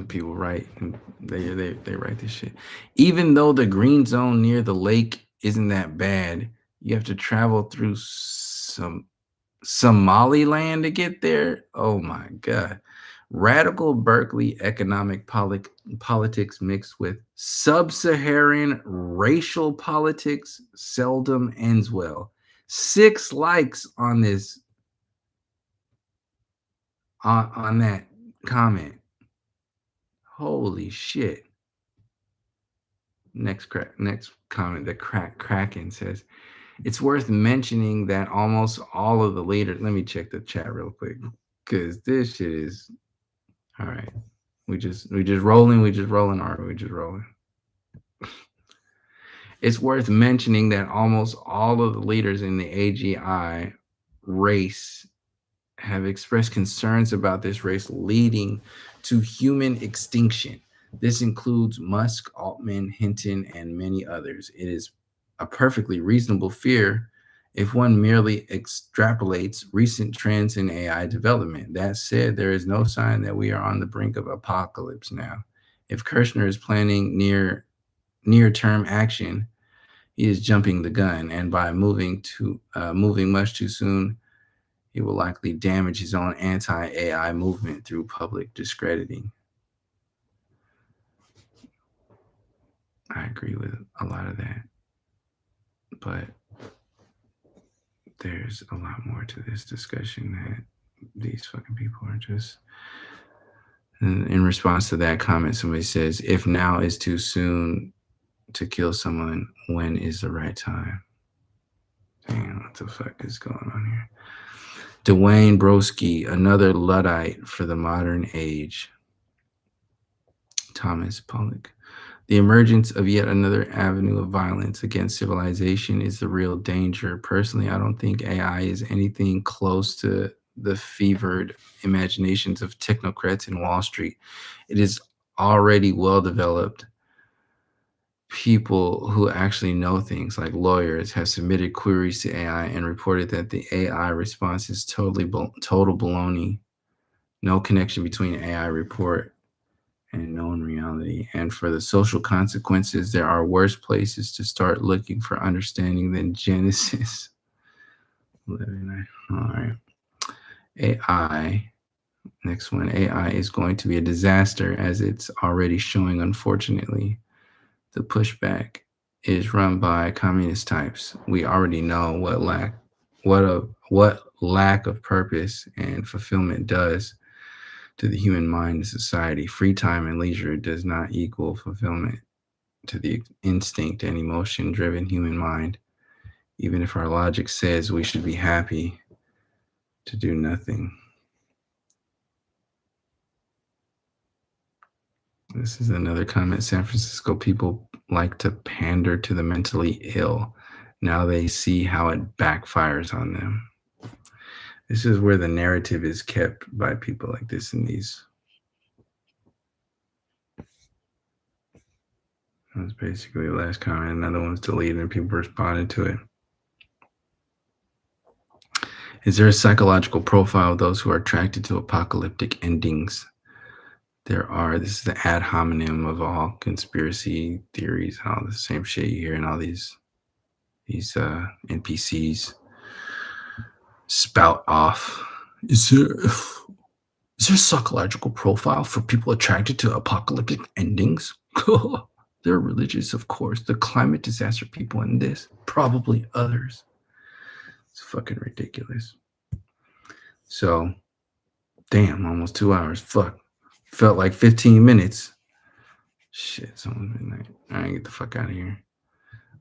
S1: People write and they write this shit. Even though the green zone near the lake isn't that bad, you have to travel through some Somaliland to get there. Oh my god. Radical Berkeley economic politics mixed with sub-Saharan racial politics seldom ends well. 6 likes on this on that comment. Holy shit. Next comment, the Kraken says, it's worth mentioning that almost all of the leaders, let me check the chat real quick, because this shit is, all right. We just rolling, It's worth mentioning that almost all of the leaders in the AGI race have expressed concerns about this race leading to human extinction. This includes Musk, Altman, Hinton, and many others. It is a perfectly reasonable fear if one merely extrapolates recent trends in AI development. That said, there is no sign that we are on the brink of apocalypse now. If Kirchner is planning near-term action, he is jumping the gun, and by moving much too soon, he will likely damage his own anti-AI movement through public discrediting. I agree with a lot of that, but there's a lot more to this discussion that these fucking people are just. In response to that comment, somebody says, if now is too soon, to kill someone. When is the right time? Damn, what the fuck is going on here? Dwayne Broski, another Luddite for the modern age. Thomas Pollock. The emergence of yet another avenue of violence against civilization is the real danger. Personally, I don't think AI is anything close to the fevered imaginations of technocrats in Wall Street. It is already well developed. People who actually know things, like lawyers, have submitted queries to AI and reported that the AI response is total baloney. No connection between AI report and known reality. And for the social consequences, there are worse places to start looking for understanding than Genesis 11. All right. AI. Next one. AI is going to be a disaster, as it's already showing, unfortunately. The pushback is run by communist types. We already know what lack of purpose and fulfillment does to the human mind and society. Free time and leisure does not equal fulfillment to the instinct and emotion driven human mind. Even if our logic says we should be happy to do nothing. This is another comment. San Francisco people like to pander to the mentally ill. Now they see how it backfires on them. This is where the narrative is kept by people like this in these. That's basically the last comment. Another one's deleted and people responded to it. Is there a psychological profile of those who are attracted to apocalyptic endings? There are. This is the ad hominem of all conspiracy theories, all the same shit you hear in all these NPCs spout off. Is there a psychological profile for people attracted to apocalyptic endings? They're religious, of course. The climate disaster people in this, probably others. It's fucking ridiculous. So, damn, almost 2 hours. Fuck. Felt like 15 minutes. Shit, it's almost midnight. I ain't get the fuck out of here.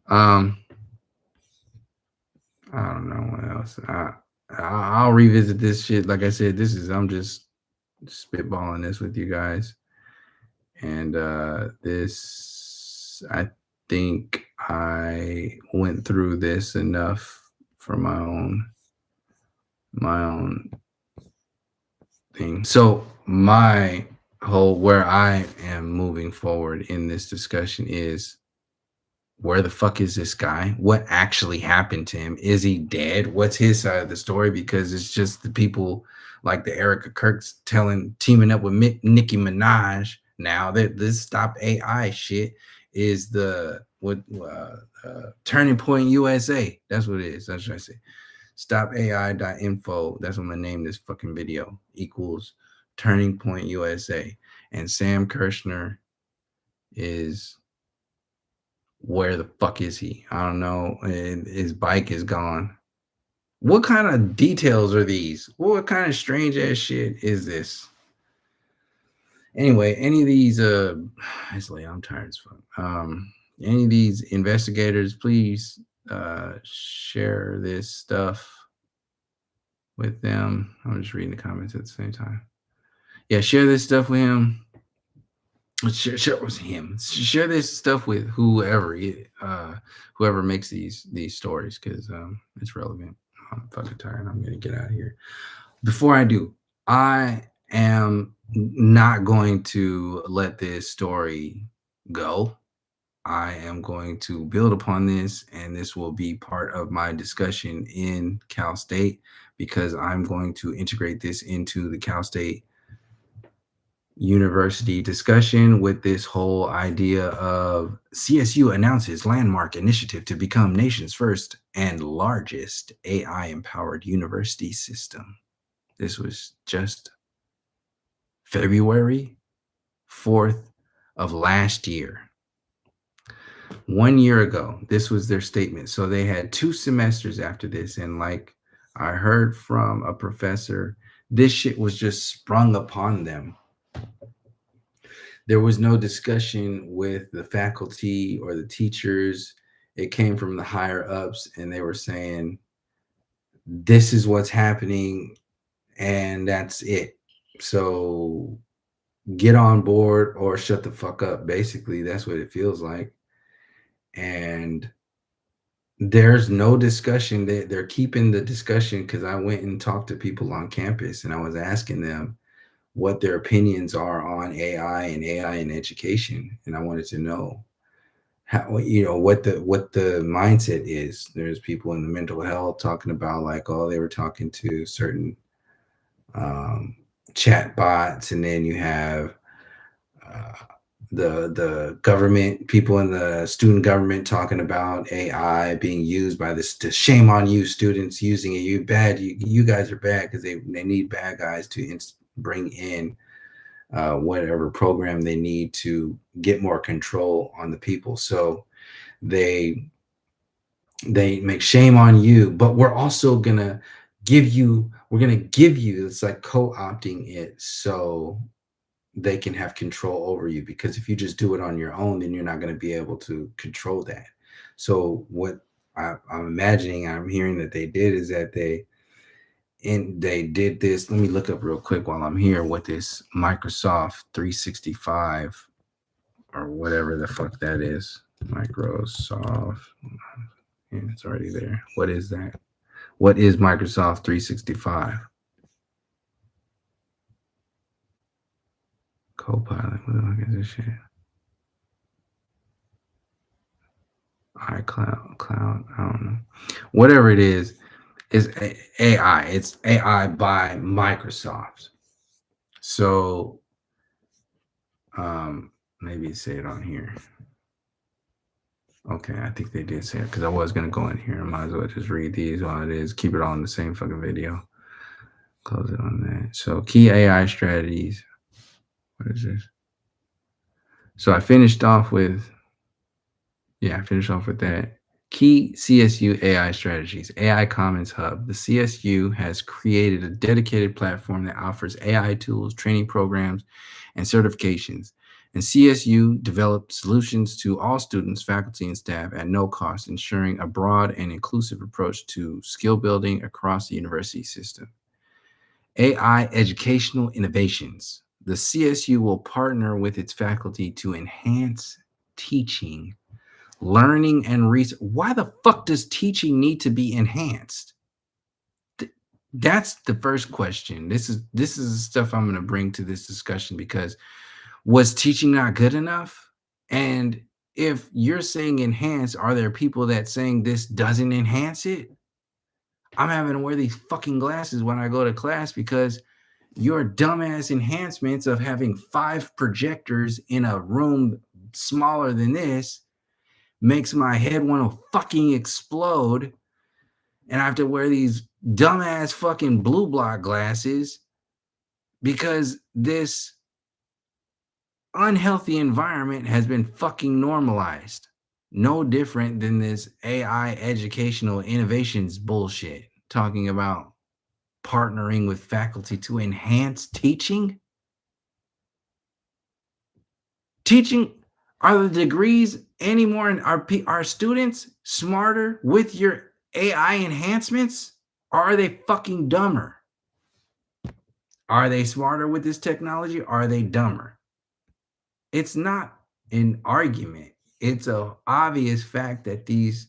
S1: I don't know what else. I'll revisit this shit. Like I said, I'm just spitballing this with you guys. And this, I think I went through this enough for my own thing. So my whole, where I am moving forward in this discussion is, where the fuck is this guy? What actually happened to him? Is he dead? What's his side of the story? Because it's just the people like the Erica Kirks teaming up with Nicki Minaj. Now that this Stop AI shit is the Turning Point USA. That's what it is. That's what I say. StopAI.info. That's what I'm gonna name this fucking video. Equals Turning Point USA. And Sam Kirchner is, where the fuck is he? I don't know. His bike is gone. What kind of details are these? What kind of strange ass shit is this? Anyway, any of these actually I'm tired as fuck. Any of these investigators, please share this stuff with them. I'm just reading the comments at the same time. Yeah, share this stuff with him. Share with him. Share this stuff with whoever makes these stories, because it's relevant. I'm fucking tired. I'm gonna get out of here. Before I do, I am not going to let this story go. I am going to build upon this, and this will be part of my discussion in Cal State, because I'm going to integrate this into the Cal State University discussion with this whole idea of CSU announces landmark initiative to become nation's first and largest AI empowered university system. This was just February 4th of last year. 1 year ago, this was their statement. So they had 2 semesters after this. And like I heard from a professor, this shit was just sprung upon them. There was no discussion with the faculty or the teachers. It came from the higher ups, and they were saying, this is what's happening, and that's it. So get on board or shut the fuck up. Basically, that's what it feels like. And there's no discussion. They're keeping the discussion because I went and talked to people on campus and I was asking them what their opinions are on AI and AI in education. And I wanted to know how, what the mindset is. There's people in the mental health talking about, like, oh, they were talking to certain um, chat bots, and then you have uh, the government people in the student government talking about AI being used by this. To shame on you, students using it. You bad. You guys are bad because they need bad guys to bring in whatever program they need to get more control on the people. So they they make shame on you, but we're gonna give you, it's like co-opting it so they can have control over you, because if you just do it on your own, then you're not going to be able to control that. So what I'm imagining, I'm hearing that they did is that they did this. Let me look up real quick while I'm here what this Microsoft 365 or whatever the fuck that is. Microsoft, and it's already there. What is that? What is Microsoft 365? Copilot. What the fuck is this shit? iCloud, cloud. I don't know. Whatever it is AI. It's AI by Microsoft. So maybe say it on here. Okay, I think they did say it because I was gonna go in here. I might as well just read these while it is. Keep it all in the same fucking video. Close it on that. So key AI strategies. What is this? So I finished off with that. Key CSU AI strategies. AI Commons Hub. The CSU has created a dedicated platform that offers AI tools, training programs, and certifications. And CSU developed solutions to all students, faculty, and staff at no cost, ensuring a broad and inclusive approach to skill building across the university system. AI educational innovations. The CSU will partner with its faculty to enhance teaching, learning, and research. Why the fuck does teaching need to be enhanced? That's the first question. This is the stuff I'm going to bring to this discussion, because was teaching not good enough? And if you're saying enhance, are there people that saying this doesn't enhance it? I'm having to wear these fucking glasses when I go to class because your dumbass enhancements of having 5 projectors in a room smaller than this makes my head want to fucking explode, and I have to wear these dumbass fucking blue block glasses because this unhealthy environment has been fucking normalized. No different than this AI educational innovations bullshit talking about partnering with faculty to enhance teaching. Teaching, are the degrees anymore, and are students smarter with your AI enhancements, or are they fucking dumber? Are they smarter with this technology? Or are they dumber? It's not an argument. It's a obvious fact that these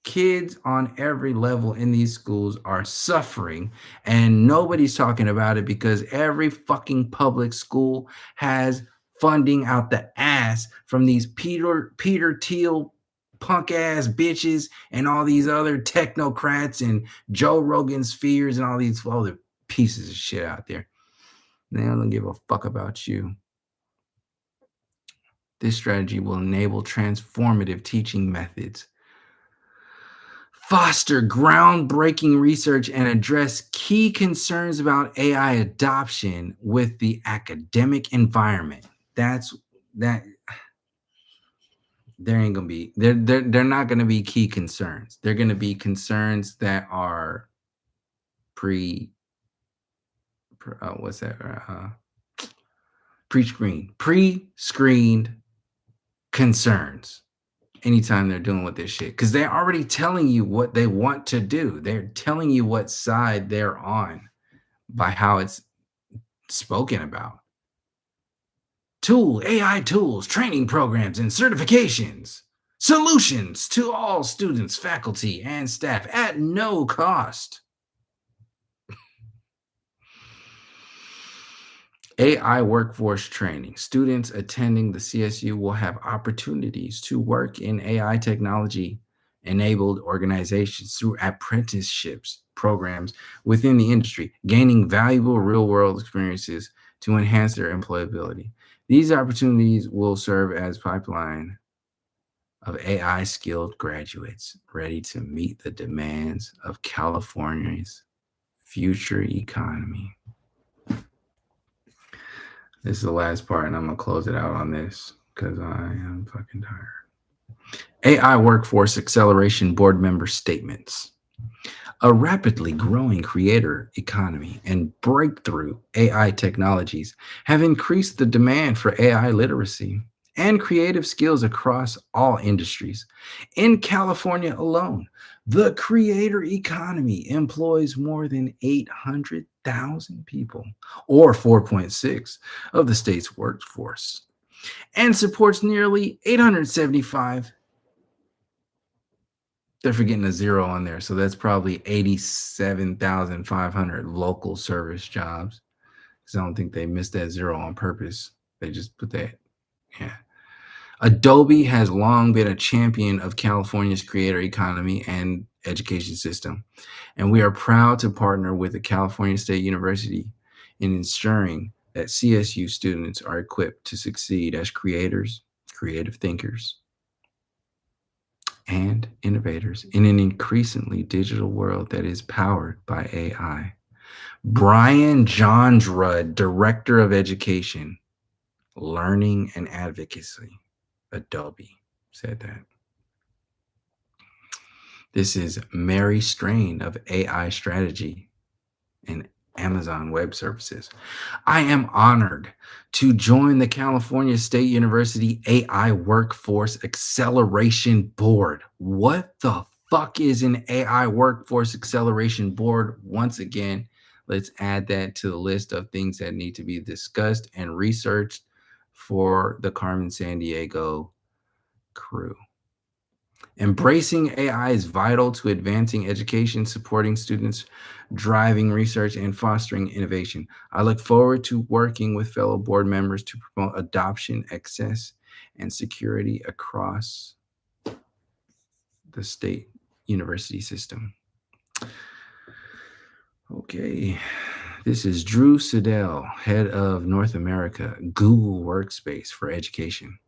S1: kids on every level in these schools are suffering, and nobody's talking about it because every fucking public school has funding out the ass from these Peter Thiel punk ass bitches and all these other technocrats and Joe Rogan spheres and all these other pieces of shit out there. They don't give a fuck about you. This strategy will enable transformative teaching methods, foster groundbreaking research, and address key concerns about AI adoption with the academic environment. That's that. There ain't gonna be they're not gonna be key concerns. They're gonna be concerns that are what's that pre-screened concerns anytime they're doing with this shit, because they're already telling you what they want to do. They're telling you what side they're on by how it's spoken about. AI tools, training programs, and certifications. Solutions to all students, faculty, and staff at no cost. AI workforce training. Students attending the CSU will have opportunities to work in AI technology enabled organizations through apprenticeships programs within the industry, gaining valuable real world experiences to enhance their employability. These opportunities will serve as pipeline of AI skilled graduates ready to meet the demands of California's future economy. This is the last part, and I'm going to close it out on this because I am fucking tired. AI Workforce Acceleration Board Member Statements. A rapidly growing creator economy and breakthrough AI technologies have increased the demand for AI literacy and creative skills across all industries. In California alone, the creator economy employs more than 800,000 people, or 4.6 of the state's workforce, and supports nearly 875. They're forgetting a zero on there. So that's probably 87,500 local service jobs. Because I don't think they missed that zero on purpose. They just put that. Yeah. Adobe has long been a champion of California's creator economy and education system. And we are proud to partner with the California State University in ensuring that CSU students are equipped to succeed as creators, creative thinkers, and innovators in an increasingly digital world that is powered by AI. Brian Johnsrud, Director of Education, Learning and Advocacy, Adobe, said that. This is Mary Strain of AI Strategy and Amazon Web Services. I am honored to join the California State University AI Workforce Acceleration Board. What the fuck is an AI Workforce Acceleration Board? Once again, let's add that to the list of things that need to be discussed and researched for the Carmen Sandiego crew. Embracing AI is vital to advancing education, supporting students, driving research, and fostering innovation. I look forward to working with fellow board members to promote adoption, access, and security across the state university system. Okay, this is Drew Siddell, head of North America, Google Workspace for Education.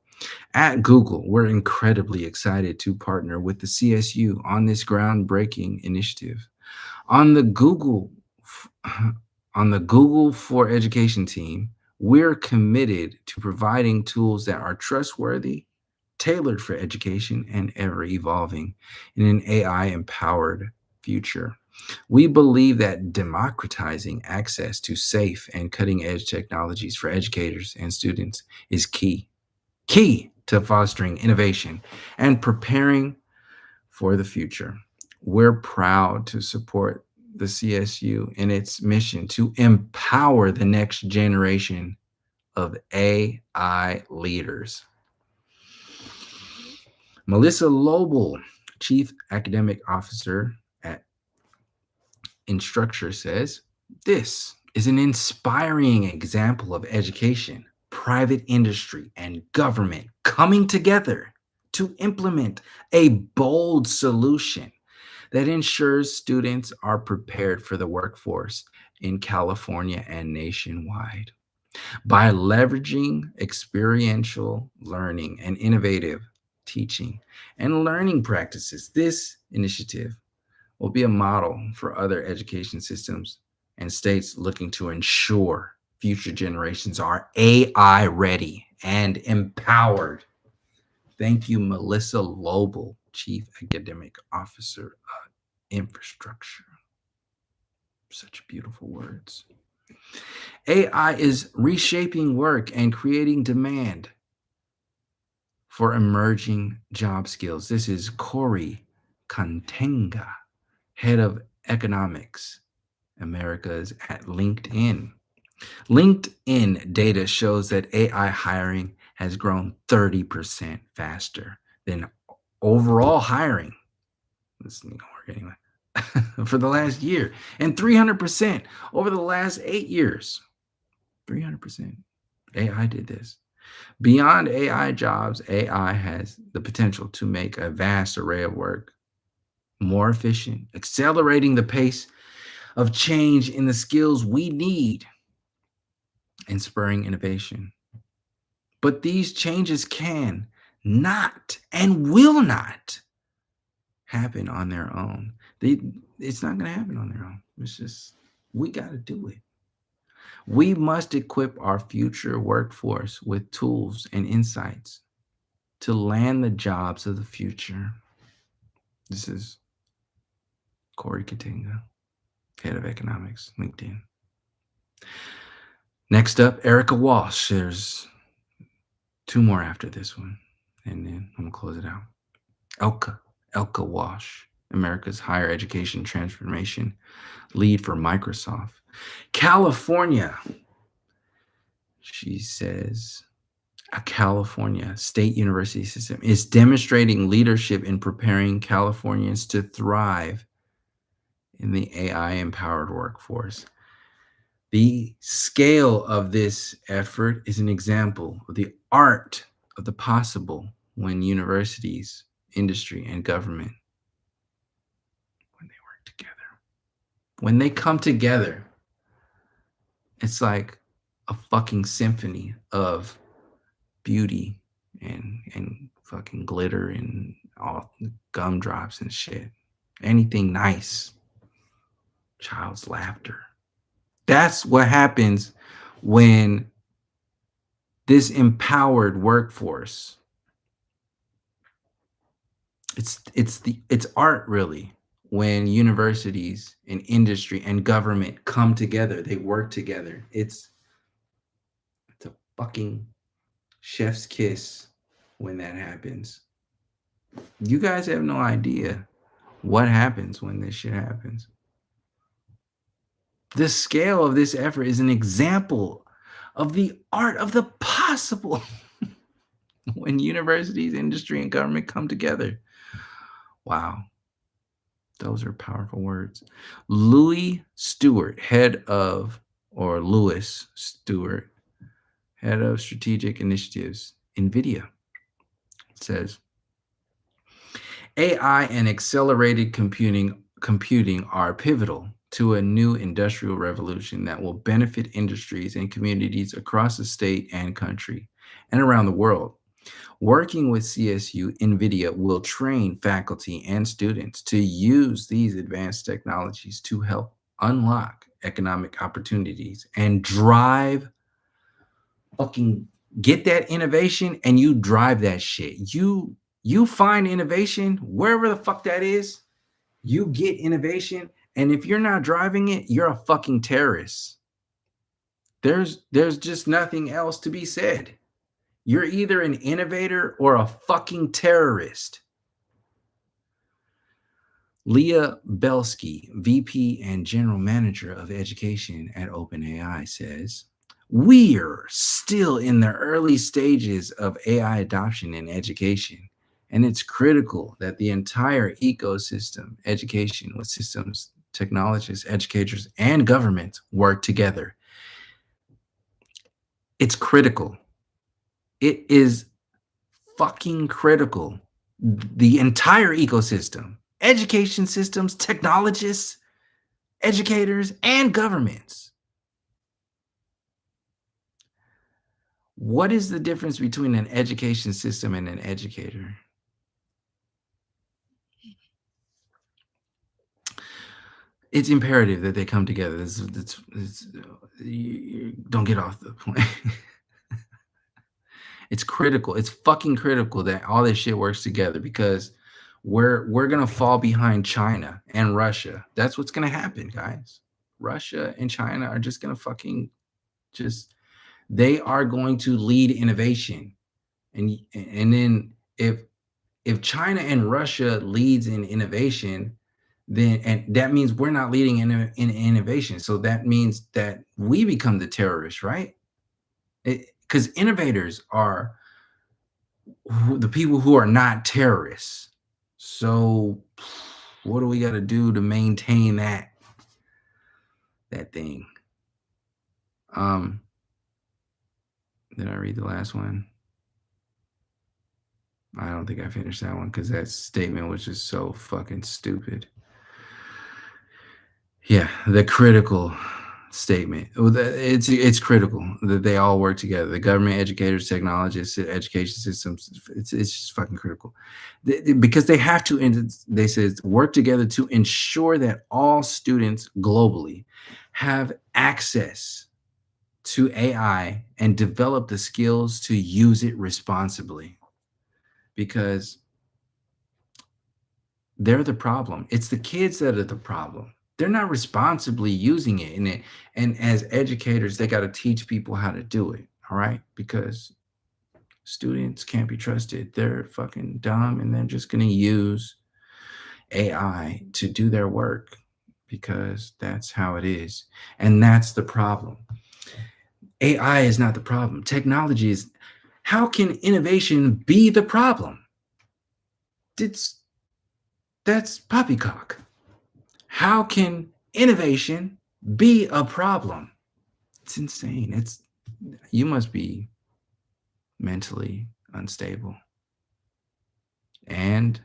S1: At Google, we're incredibly excited to partner with the CSU on this groundbreaking initiative. On the Google on the Google for Education team, we're committed to providing tools that are trustworthy, tailored for education, and ever evolving in an AI empowered future. We believe that democratizing access to safe and cutting edge technologies for educators and students is key to fostering innovation and preparing for the future. We're proud to support the CSU in its mission to empower the next generation of AI leaders. Melissa Lobel, Chief Academic Officer at Instructure, says, "This is an inspiring example of education, private industry, and government coming together to implement a bold solution that ensures students are prepared for the workforce in California and nationwide. By leveraging experiential learning and innovative teaching and learning practices, this initiative will be a model for other education systems and states looking to ensure future generations are AI ready and empowered." Thank you, Melissa Lobel, Chief Academic Officer of Infrastructure. Such beautiful words. AI is reshaping work and creating demand for emerging job skills. This is Corey Contenga, head of economics, Americas at LinkedIn. LinkedIn data shows that AI hiring has grown 30% faster than overall hiring. This didn't work anyway. For the last year, and 300% over the last 8 years. 300%. AI did this. Beyond AI jobs, AI has the potential to make a vast array of work more efficient, accelerating the pace of change in the skills we need and spurring innovation. But these changes can not and will not happen on their own. It's not going to happen on their own. It's just, we got to do it. We must equip our future workforce with tools and insights to land the jobs of the future. This is Corey Katinga, head of economics, LinkedIn. Next up, Erica Walsh. There's two more after this one, and then I'm going to close it out. Elka Walsh, America's higher education transformation lead for Microsoft. California, she says, a California state university system is demonstrating leadership in preparing Californians to thrive in the AI-empowered workforce. The scale of this effort is an example of the art of the possible when universities, industry, and government, when they work together. When they come together, it's like a fucking symphony of beauty and fucking glitter and all gumdrops and shit. Anything nice. Child's laughter. That's what happens when this empowered workforce, it's art really, when universities and industry and government come together, they work together. It's a fucking chef's kiss when that happens. You guys have no idea what happens when this shit happens. The scale of this effort is an example of the art of the possible when universities, industry, and government come together. Wow. Those are powerful words. Louis Stewart, Lewis Stewart, head of strategic initiatives, NVIDIA, says, AI and accelerated computing are pivotal to a new industrial revolution that will benefit industries and communities across the state and country and around the world. Working with CSU, NVIDIA will train faculty and students to use these advanced technologies to help unlock economic opportunities and drive fucking get that innovation, and you drive that shit. You find innovation wherever the fuck that is. You get innovation, and if you're not driving it, you're a fucking terrorist. There's just nothing else to be said. You're either an innovator or a fucking terrorist. Leah Belsky, VP and General Manager of Education at OpenAI, says, we're still in the early stages of AI adoption in education, and it's critical that the entire ecosystem, education with systems, technologists, educators, and government work together. It's critical. It is fucking critical. The entire ecosystem, education systems, technologists, educators, and governments. What is the difference between an education system and an educator? It's imperative that they come together. You don't get off the point. It's critical. It's fucking critical that all this shit works together, because we're gonna fall behind China and Russia. That's what's gonna happen, guys. Russia and China are just gonna fucking just they are going to lead innovation. And then if China and Russia leads in innovation, then and that means we're not leading in innovation. So that means that we become the terrorists, right? Because innovators are the people who are not terrorists. So what do we got to do to maintain that thing? Um, did I read the last one? I don't think I finished that one because that statement was just so fucking stupid. Yeah, the critical statement. Well, it's critical that they all work together. The government, educators, technologists, education systems. It's just fucking critical, because they have to. And they says work together to ensure that all students globally have access to AI and develop the skills to use it responsibly. Because they're the problem. It's the kids that are the problem. They're not responsibly using it. And as educators, they got to teach people how to do it. All right. Because students can't be trusted. They're fucking dumb and they're just going to use AI to do their work because that's how it is. And that's the problem. AI is not the problem. Technology is. How can innovation be the problem? It's That's poppycock. How can innovation be a problem? It's insane. You must be mentally unstable and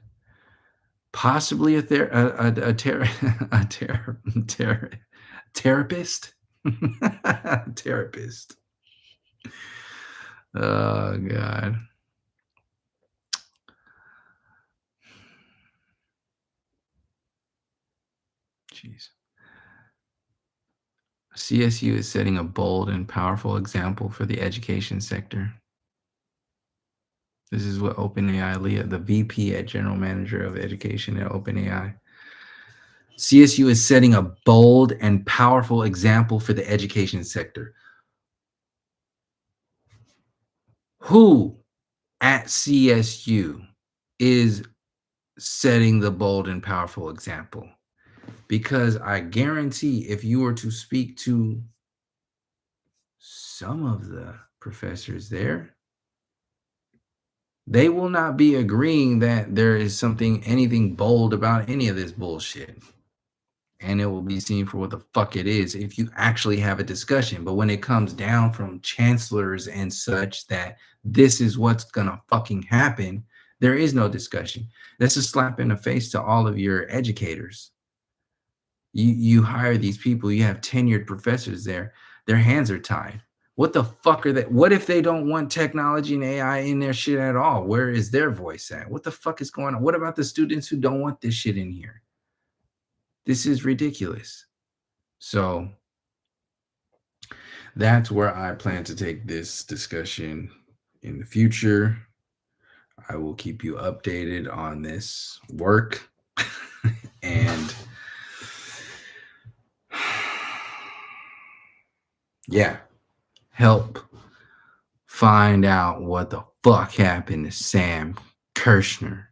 S1: possibly therapist. Therapist. Oh god. Jeez. CSU is setting a bold and powerful example for the education sector. This is what OpenAI, Leah, the VP at General Manager of Education at OpenAI. CSU is setting a bold and powerful example for the education sector. Who at CSU is setting the bold and powerful example? Because I guarantee if you were to speak to some of the professors there, they will not be agreeing that there is anything bold about any of this bullshit. And it will be seen for what the fuck it is if you actually have a discussion. But when it comes down from chancellors and such that this is what's gonna fucking happen, there is no discussion. That's a slap in the face to all of your educators. You hire these people, you have tenured professors there, their hands are tied. What the fuck are they? What if they don't want technology and AI in their shit at all? Where is their voice at? What the fuck is going on? What about the students who don't want this shit in here? This is ridiculous. So that's where I plan to take this discussion in the future. I will keep you updated on this work and yeah, help find out what the fuck happened to Sam Kirchner.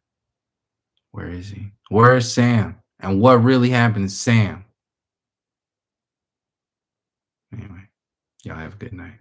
S1: Where is he? Where is Sam? And what really happened to Sam? Anyway, y'all have a good night.